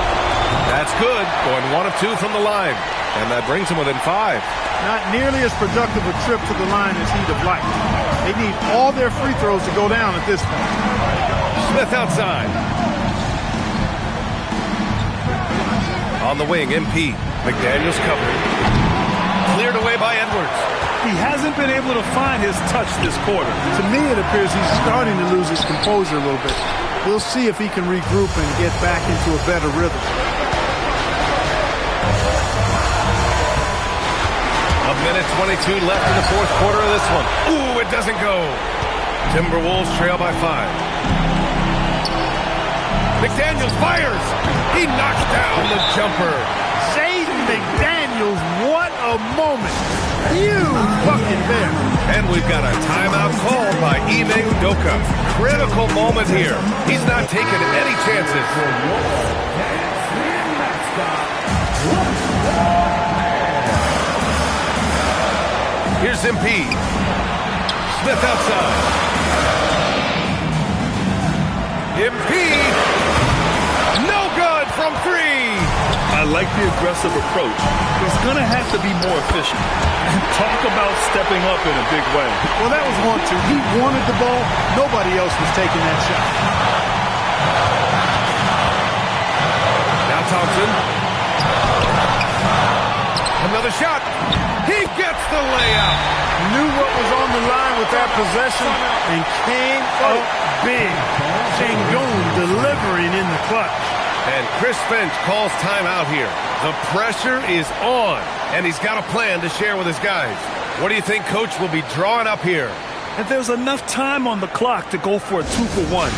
Speaker 20: That's good. Going 1 of 2 from the line. And that brings him within 5.
Speaker 1: Not nearly as productive a trip to the line as he'd have liked. They need all their free throws to go down at this point.
Speaker 20: Smith outside. On the wing, MP. McDaniels covering. Cleared away by Edwards.
Speaker 2: He hasn't been able to find his touch this quarter.
Speaker 1: To me, it appears he's starting to lose his composure a little bit. We'll see if he can regroup and get back into a better rhythm.
Speaker 20: A minute 22 left in the 4th quarter of this one. Ooh, it doesn't go. Timberwolves trail by 5. McDaniels fires. He knocks down the jumper.
Speaker 1: Jaden McDaniels, what a moment. Huge bucket there.
Speaker 20: And we've got a timeout called by Ime Udoka. Critical moment here. He's not taking any chances. Here's MP. Smith outside. MP. No good from three.
Speaker 2: I like the aggressive approach. He's going to have to be more efficient. Talk about stepping up in a big way.
Speaker 1: Well, that was 1-2. He wanted the ball. Nobody else was taking that shot.
Speaker 20: Now Thompson. Another shot. He gets the layup.
Speaker 1: Knew what was on the line with that possession and came up big. Sengun delivering in the clutch.
Speaker 20: And Chris Finch calls timeout here. The pressure is on, and he's got a plan to share with his guys. What do you think Coach will be drawing up here?
Speaker 2: And there's enough time on the clock to go for a 2-for-1.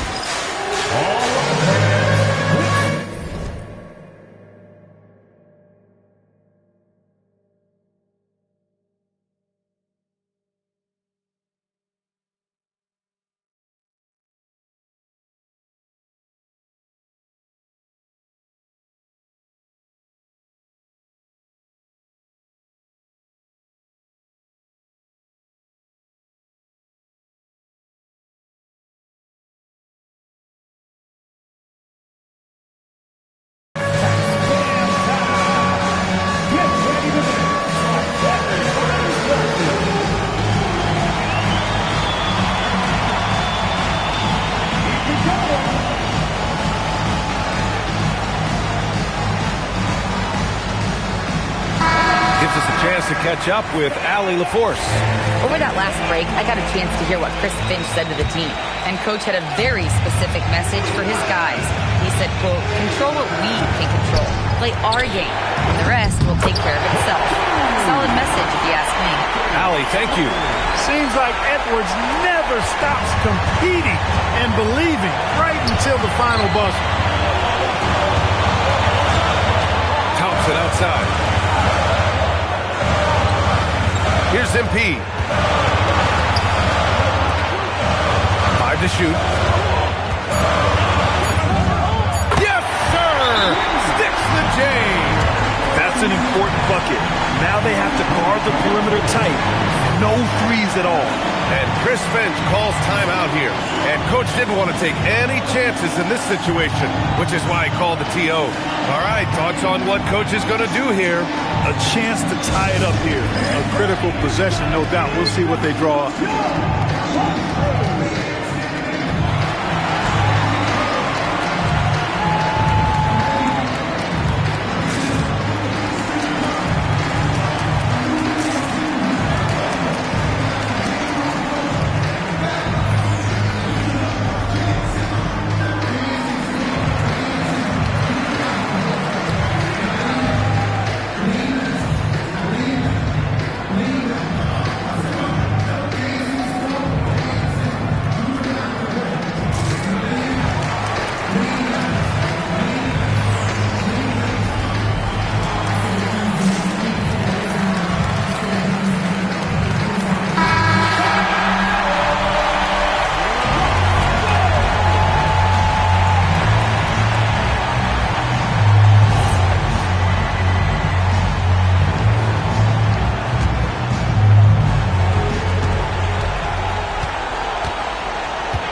Speaker 20: To catch up with Allie LaForce.
Speaker 7: Over that last break, I got a chance to hear what Chris Finch said to the team. And Coach had a very specific message for his guys. He said, quote, control what we can control. Play our game. And the rest will take care of itself. Solid message, if you ask me.
Speaker 20: Allie, thank you.
Speaker 1: Seems like Edwards never stops competing and believing right until the final buzzer.
Speaker 20: Thompson outside. Here's MP. 5 to shoot. Yes, sir! Sticks the J.
Speaker 2: That's an important bucket. Now they have to guard the perimeter tight. No threes at all.
Speaker 20: And Chris Finch calls timeout here. And Coach didn't want to take any chances in this situation, which is why he called the TO. All right, thoughts on what Coach is going to do here?
Speaker 2: A chance to tie it up here.
Speaker 1: A critical possession, no doubt. We'll see what they draw up.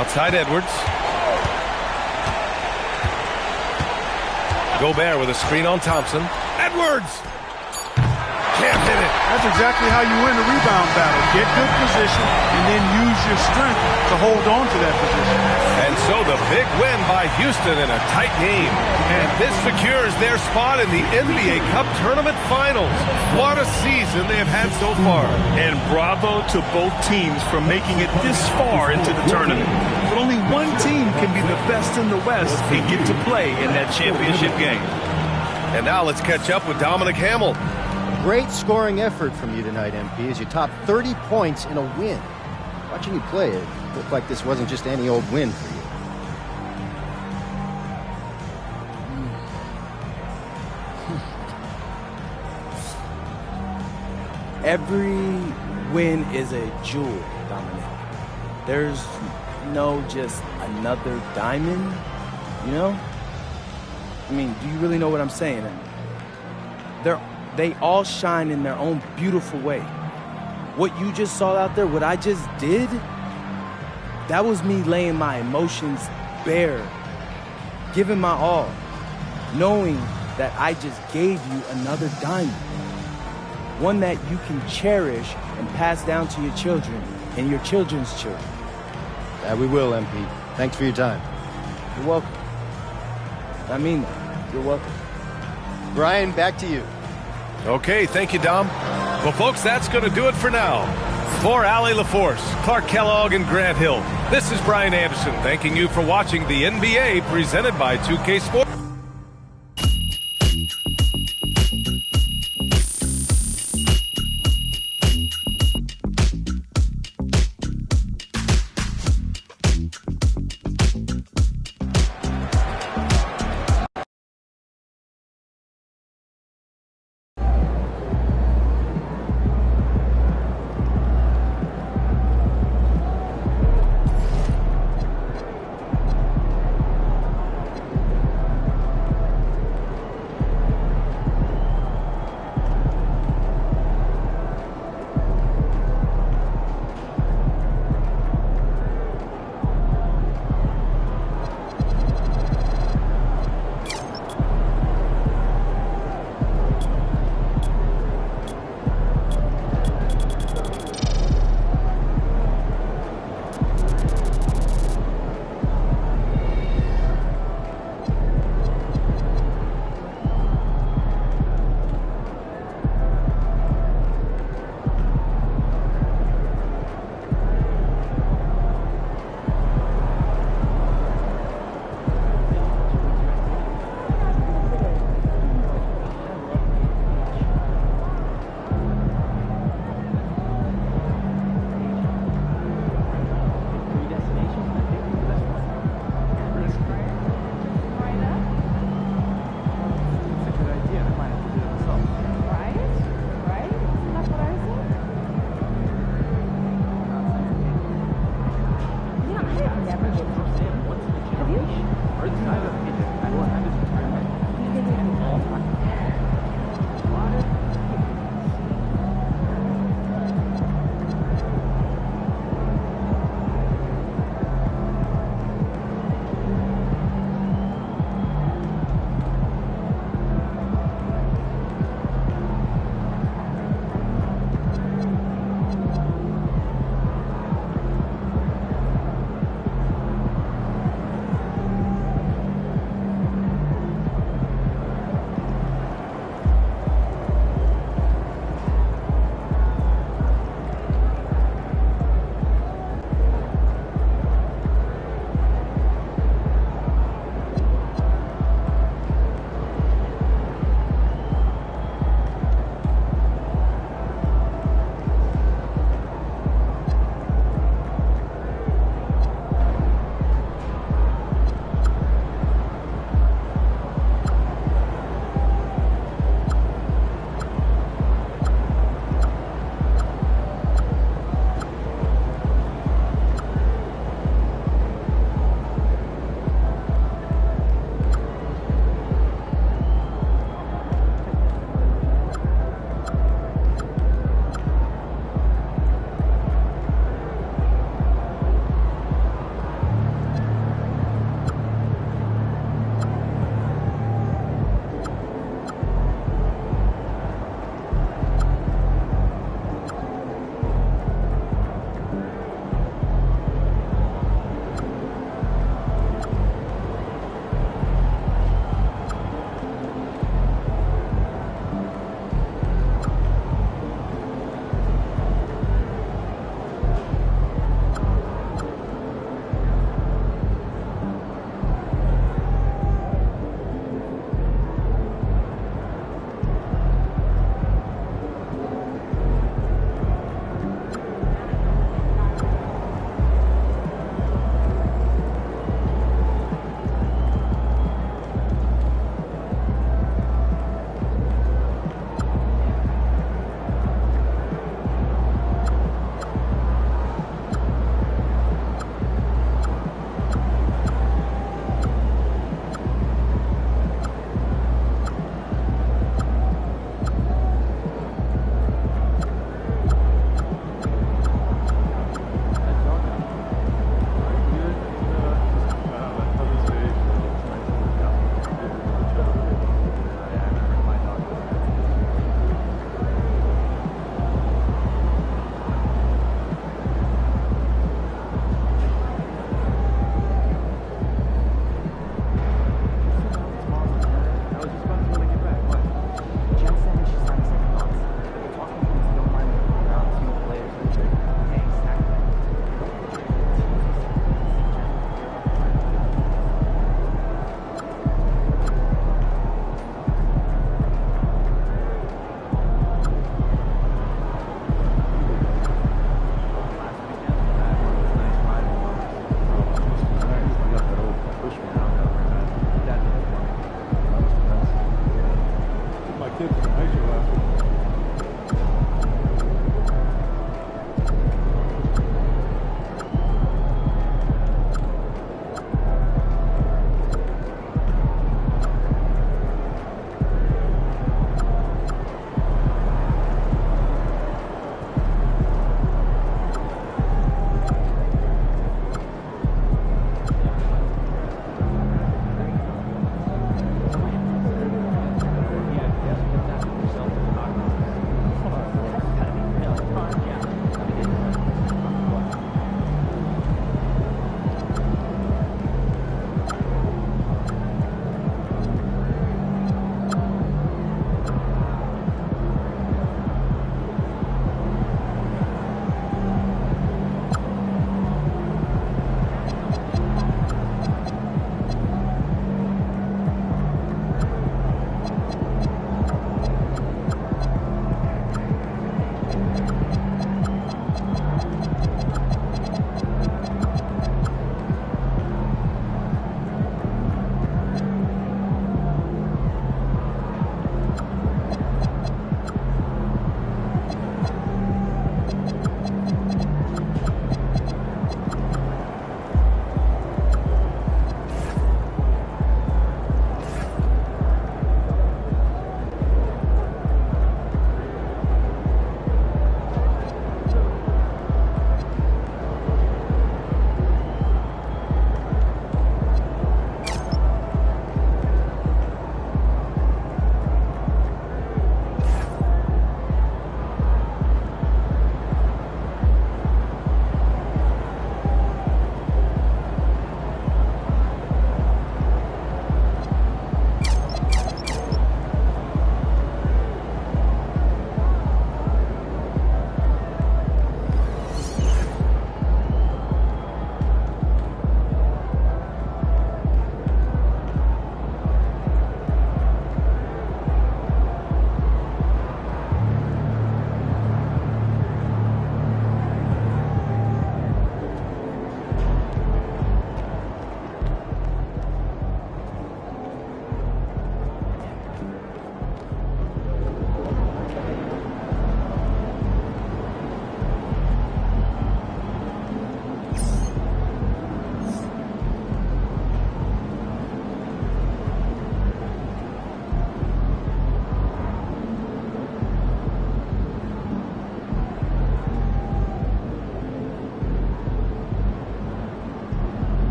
Speaker 20: Outside Edwards. Gobert with a screen on Thompson. Edwards! Can't hit it.
Speaker 1: That's exactly how you win the rebound battle. Get good position and then use your strength to hold on to that position.
Speaker 20: And so the big win by Houston in a tight game. And this secures their spot in the NBA Cup Tournament Finals. What a season they have had so far.
Speaker 2: And bravo to both teams for making it this far into the tournament. But only one team can be the best in the West and get to play in that championship game.
Speaker 20: And now let's catch up with Dominic Hamill.
Speaker 14: Great scoring effort from you tonight, MP, as you topped 30 points in a win. Watching you play, it looked like this wasn't just any old win for you.
Speaker 15: Every win is a jewel, Dominic. There's no just another diamond, you know? I mean, do you really know what I'm saying? They all shine in their own beautiful way. What you just saw out there, what I just did, that was me laying my emotions bare, giving my all, knowing that I just gave you another diamond, one that you can cherish and pass down to your children and your children's children.
Speaker 14: Yeah, we will, MP. Thanks for your time.
Speaker 15: You're welcome. I mean that. You're welcome.
Speaker 14: Brian, back to you.
Speaker 20: Okay, thank you, Dom. Well, folks, that's going to do it for now. For Allie LaForce, Clark Kellogg, and Grant Hill, this is Brian Anderson thanking you for watching the NBA presented by 2K Sports.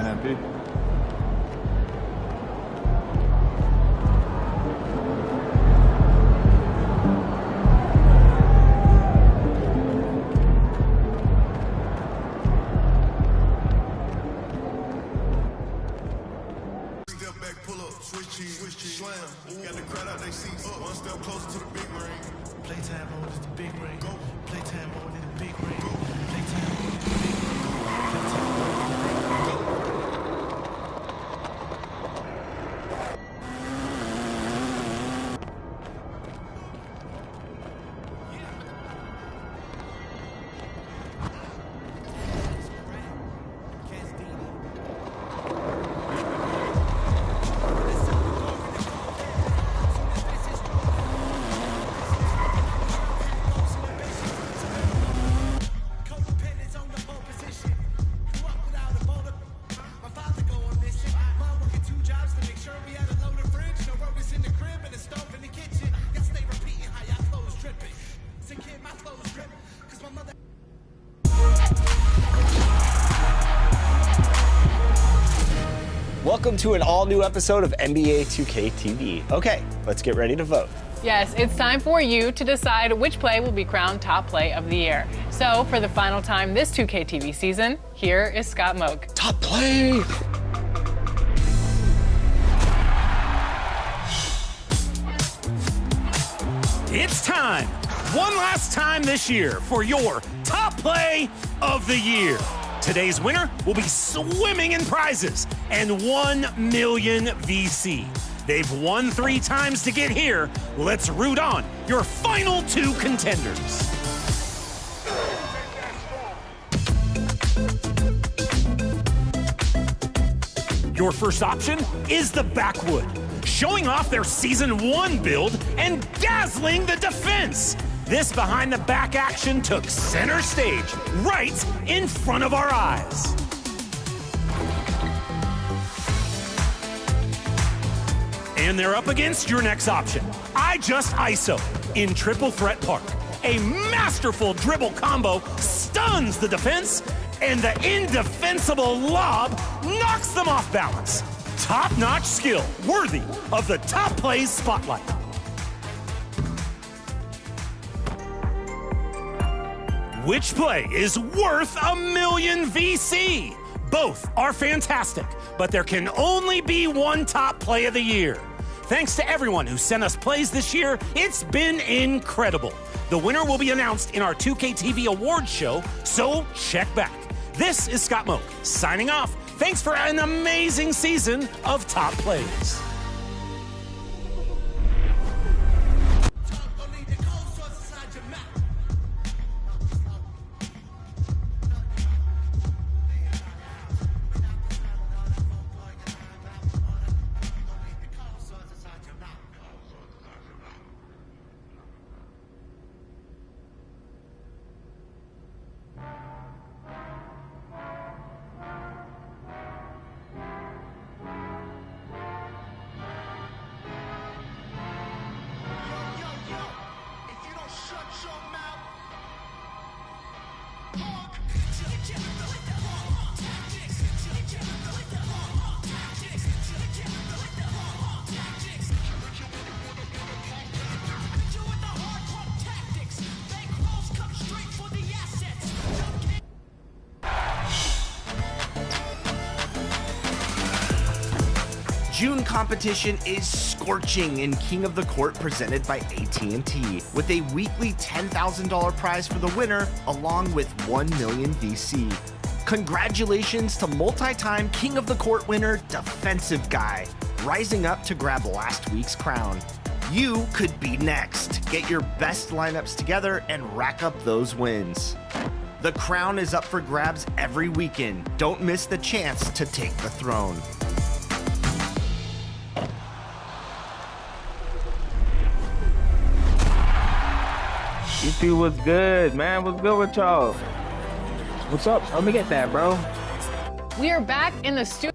Speaker 17: MP.
Speaker 3: Welcome to an all-new episode of NBA 2K TV. Okay, let's get ready to vote.
Speaker 22: Yes, it's time for you to decide which play will be crowned top play of the year. So, for the final time this 2K TV season, here is Scott Moak.
Speaker 3: Top play!
Speaker 23: It's time, one last time this year, for your top play of the year. Today's winner will be swimming in prizes and 1 million VC. They've won 3 times to get here. Let's root on your final 2 contenders. Your first option is the Backwood, showing off their Season 1 build and dazzling the defense. This behind-the-back action took center stage, right in front of our eyes. And they're up against your next option, I Just ISO, in Triple Threat Park. A masterful dribble combo stuns the defense, and the indefensible lob knocks them off balance. Top-notch skill, worthy of the top plays spotlight. Which play is worth 1 million VC? Both are fantastic, but there can only be one top play of the year. Thanks to everyone who sent us plays this year, it's been incredible. The winner will be announced in our 2K TV Awards show, so check back. This is Scott Moak, signing off. Thanks for an amazing season of top plays.
Speaker 24: June competition is scorching in King of the Court presented by AT&T, with a weekly $10,000 prize for the winner, along with 1 million VC. Congratulations to multi-time King of the Court winner, Defensive Guy, rising up to grab last week's crown. You could be next. Get your best lineups together and rack up those wins. The crown is up for grabs every weekend. Don't miss the chance to take the throne.
Speaker 25: EP was good, man. What's good with y'all? What's up? Let me get that, bro.
Speaker 22: We are back in the studio.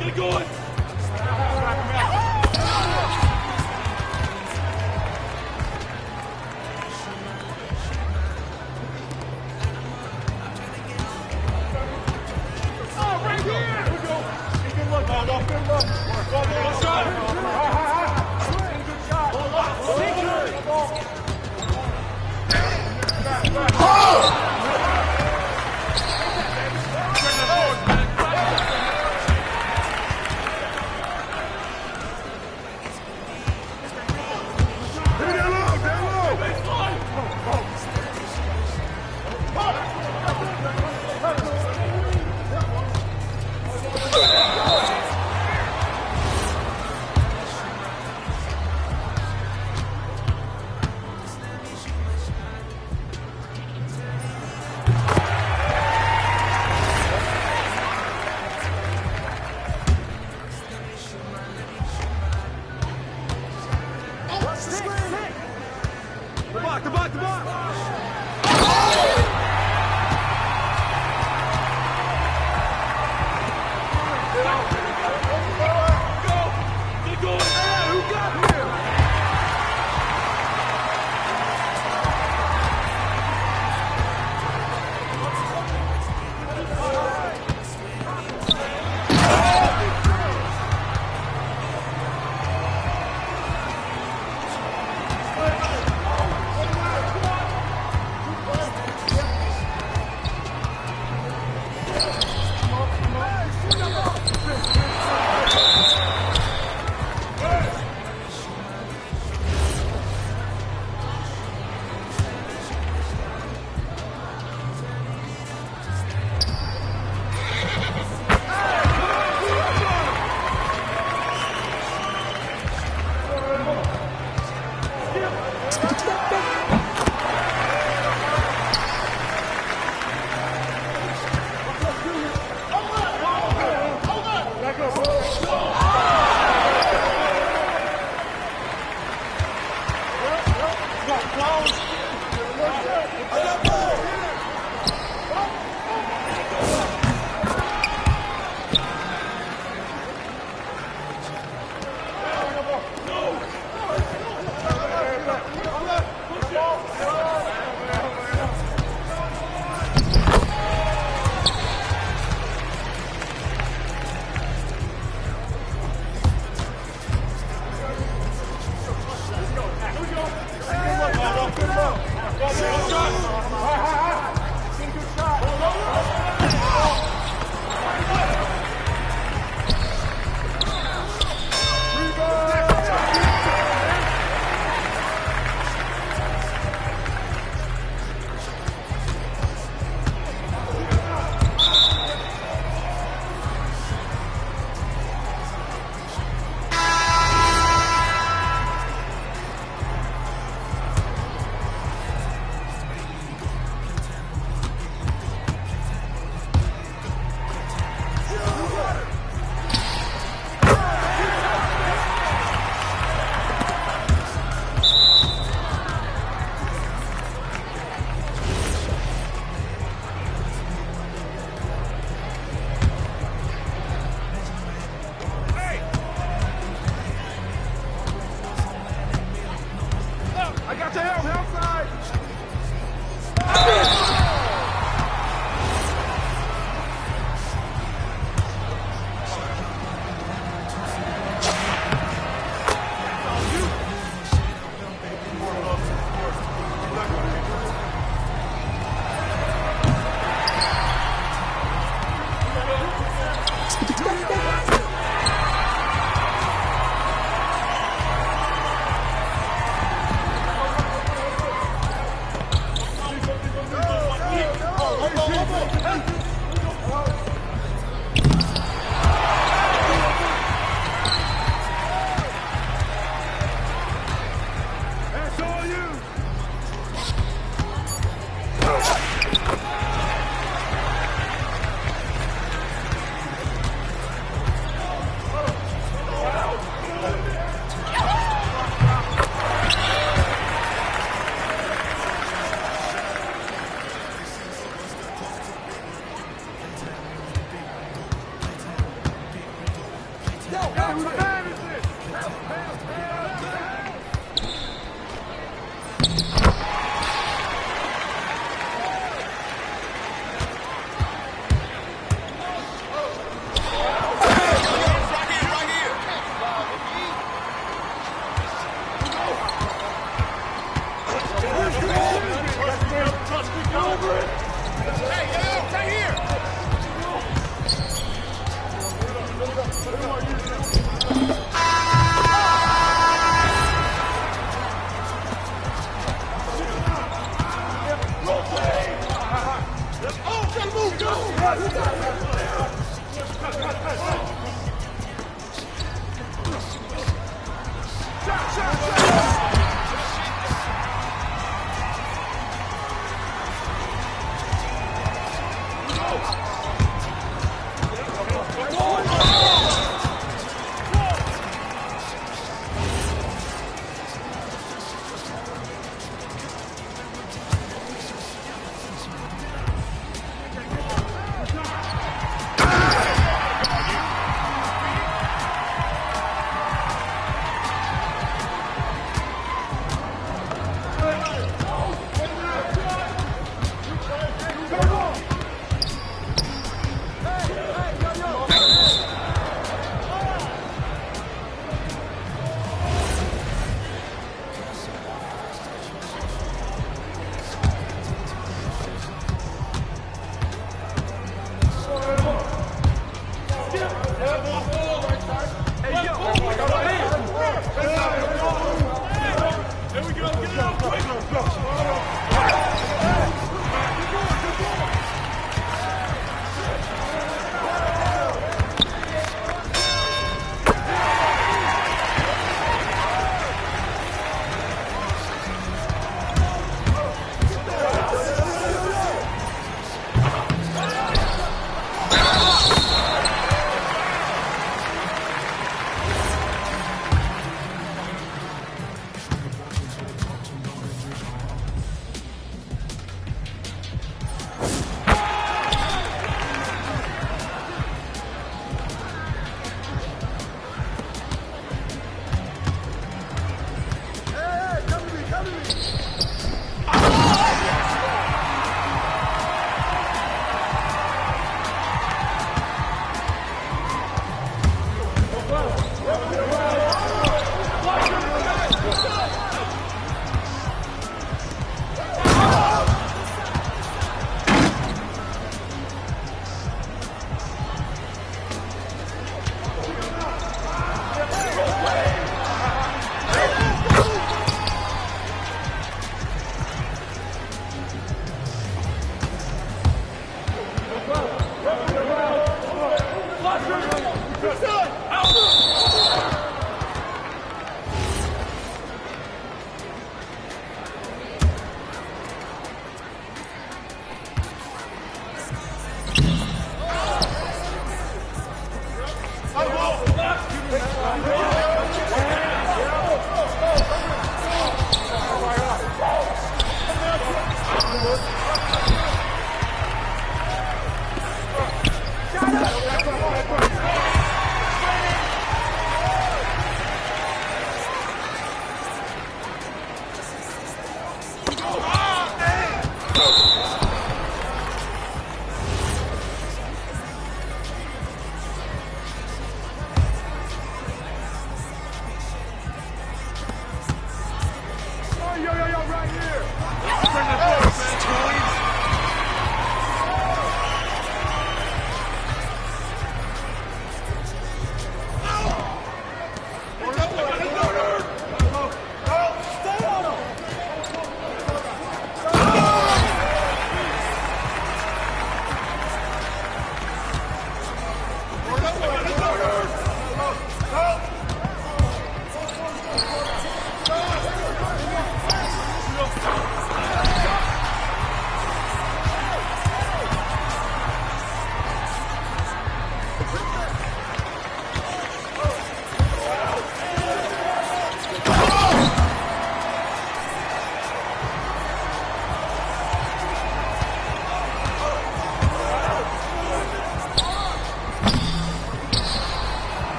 Speaker 9: Get going.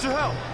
Speaker 20: to help.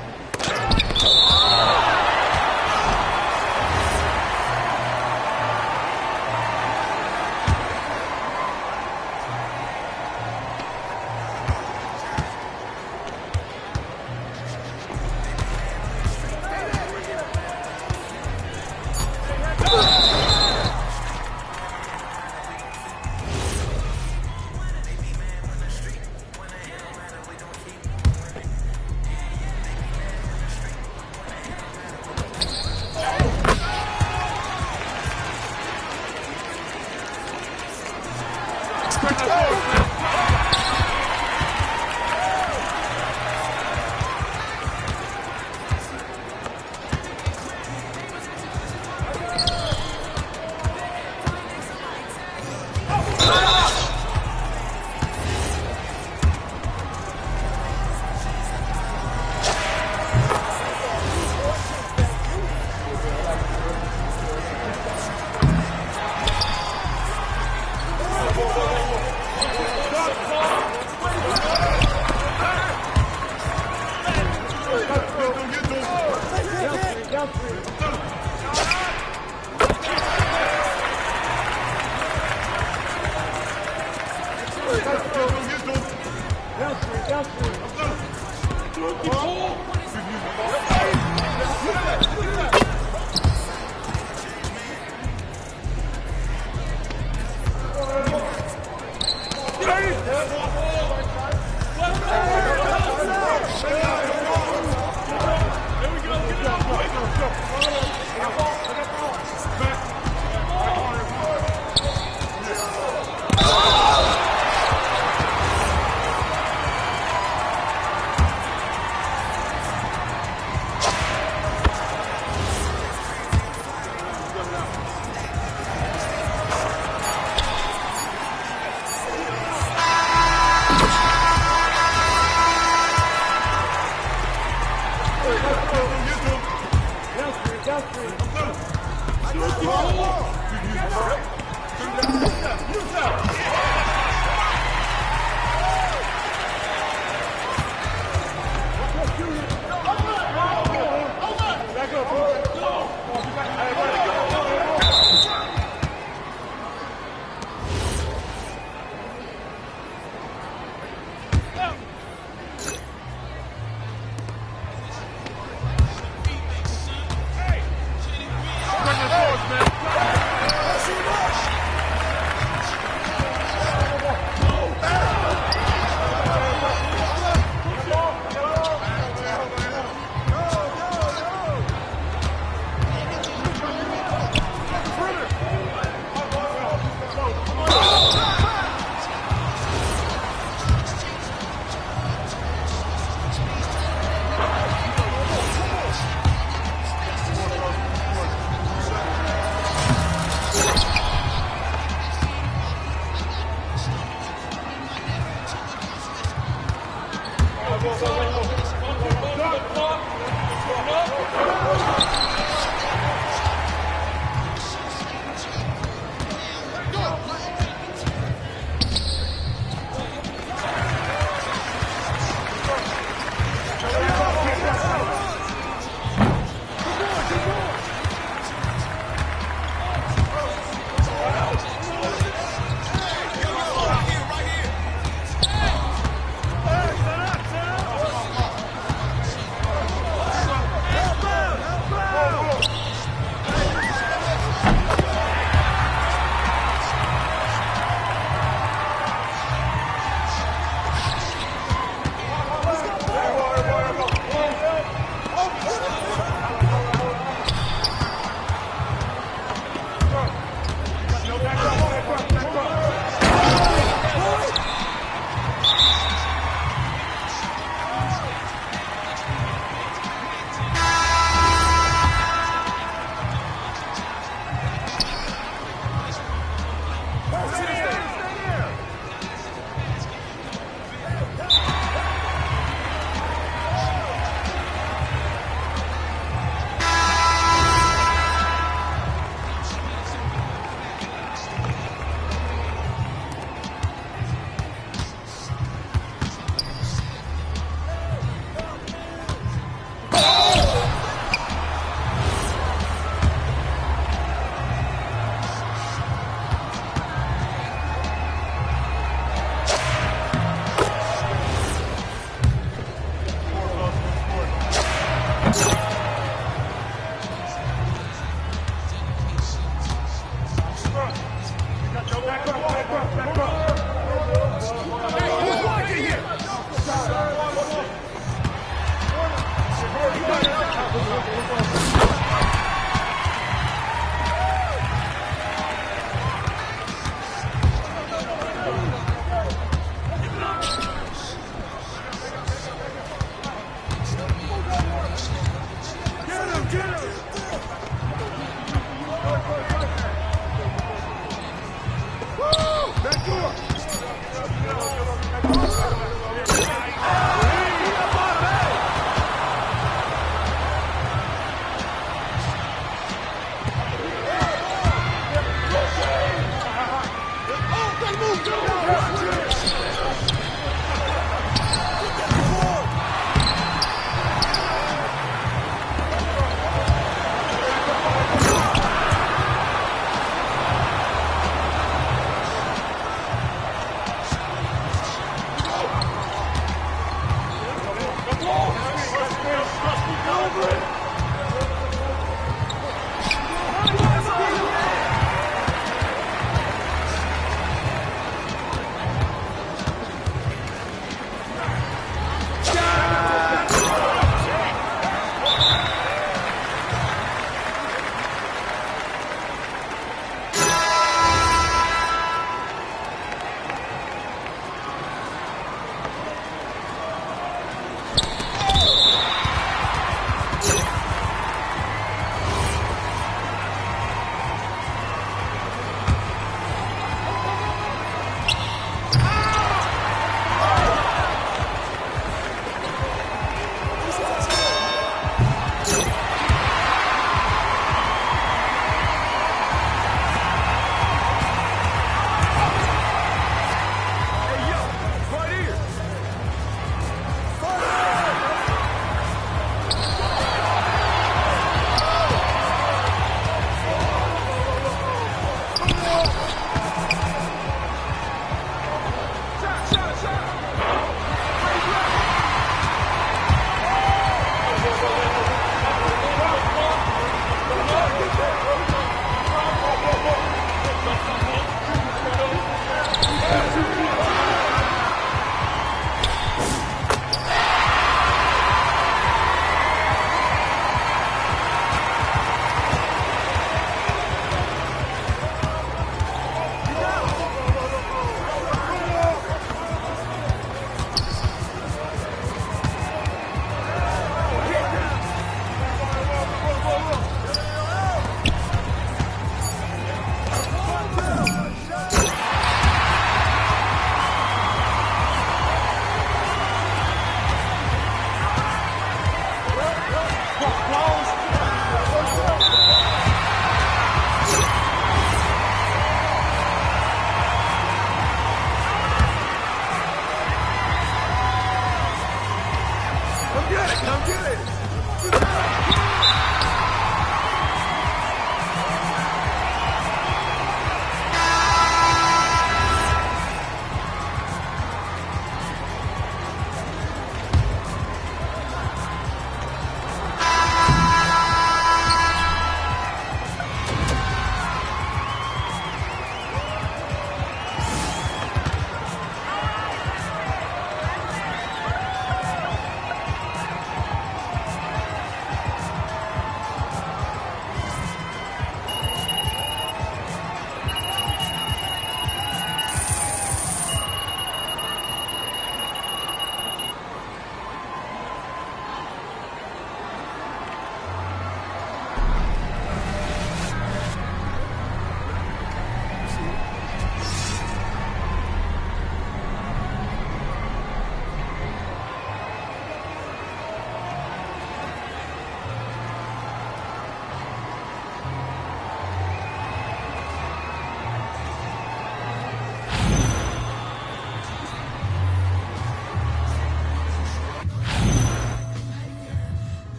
Speaker 12: get it. Come get it.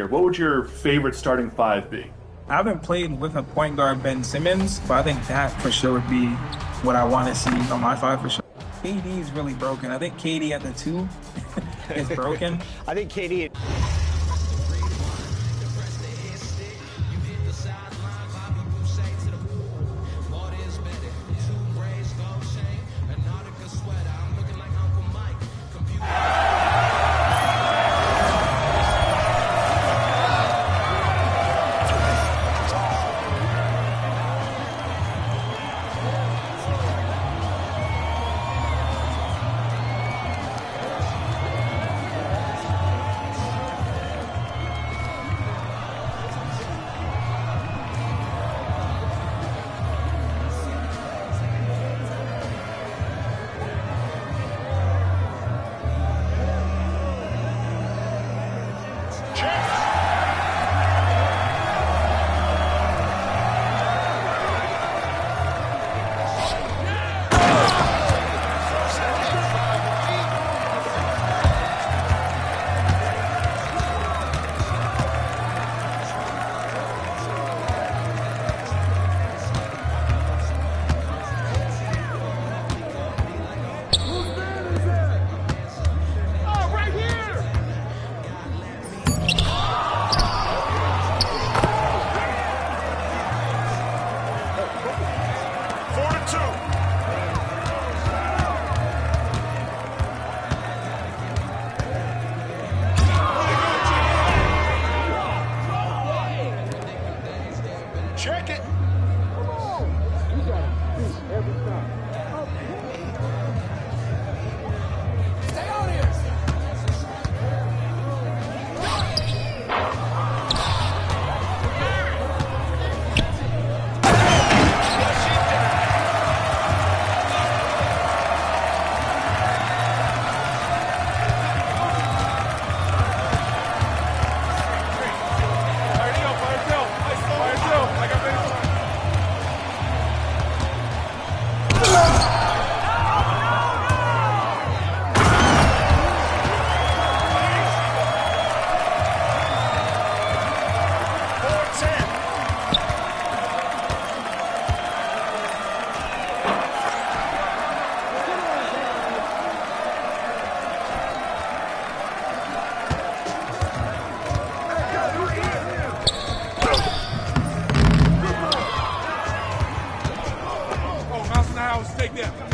Speaker 5: What would your favorite starting five be?
Speaker 6: I haven't played with a point guard, Ben Simmons, but I think that for sure would be what I want to see on my five for sure. KD is really broken. I think KD at the 2 is broken.
Speaker 3: I think KD...
Speaker 9: Check it. Stay on here. Take that.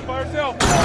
Speaker 9: By yourself.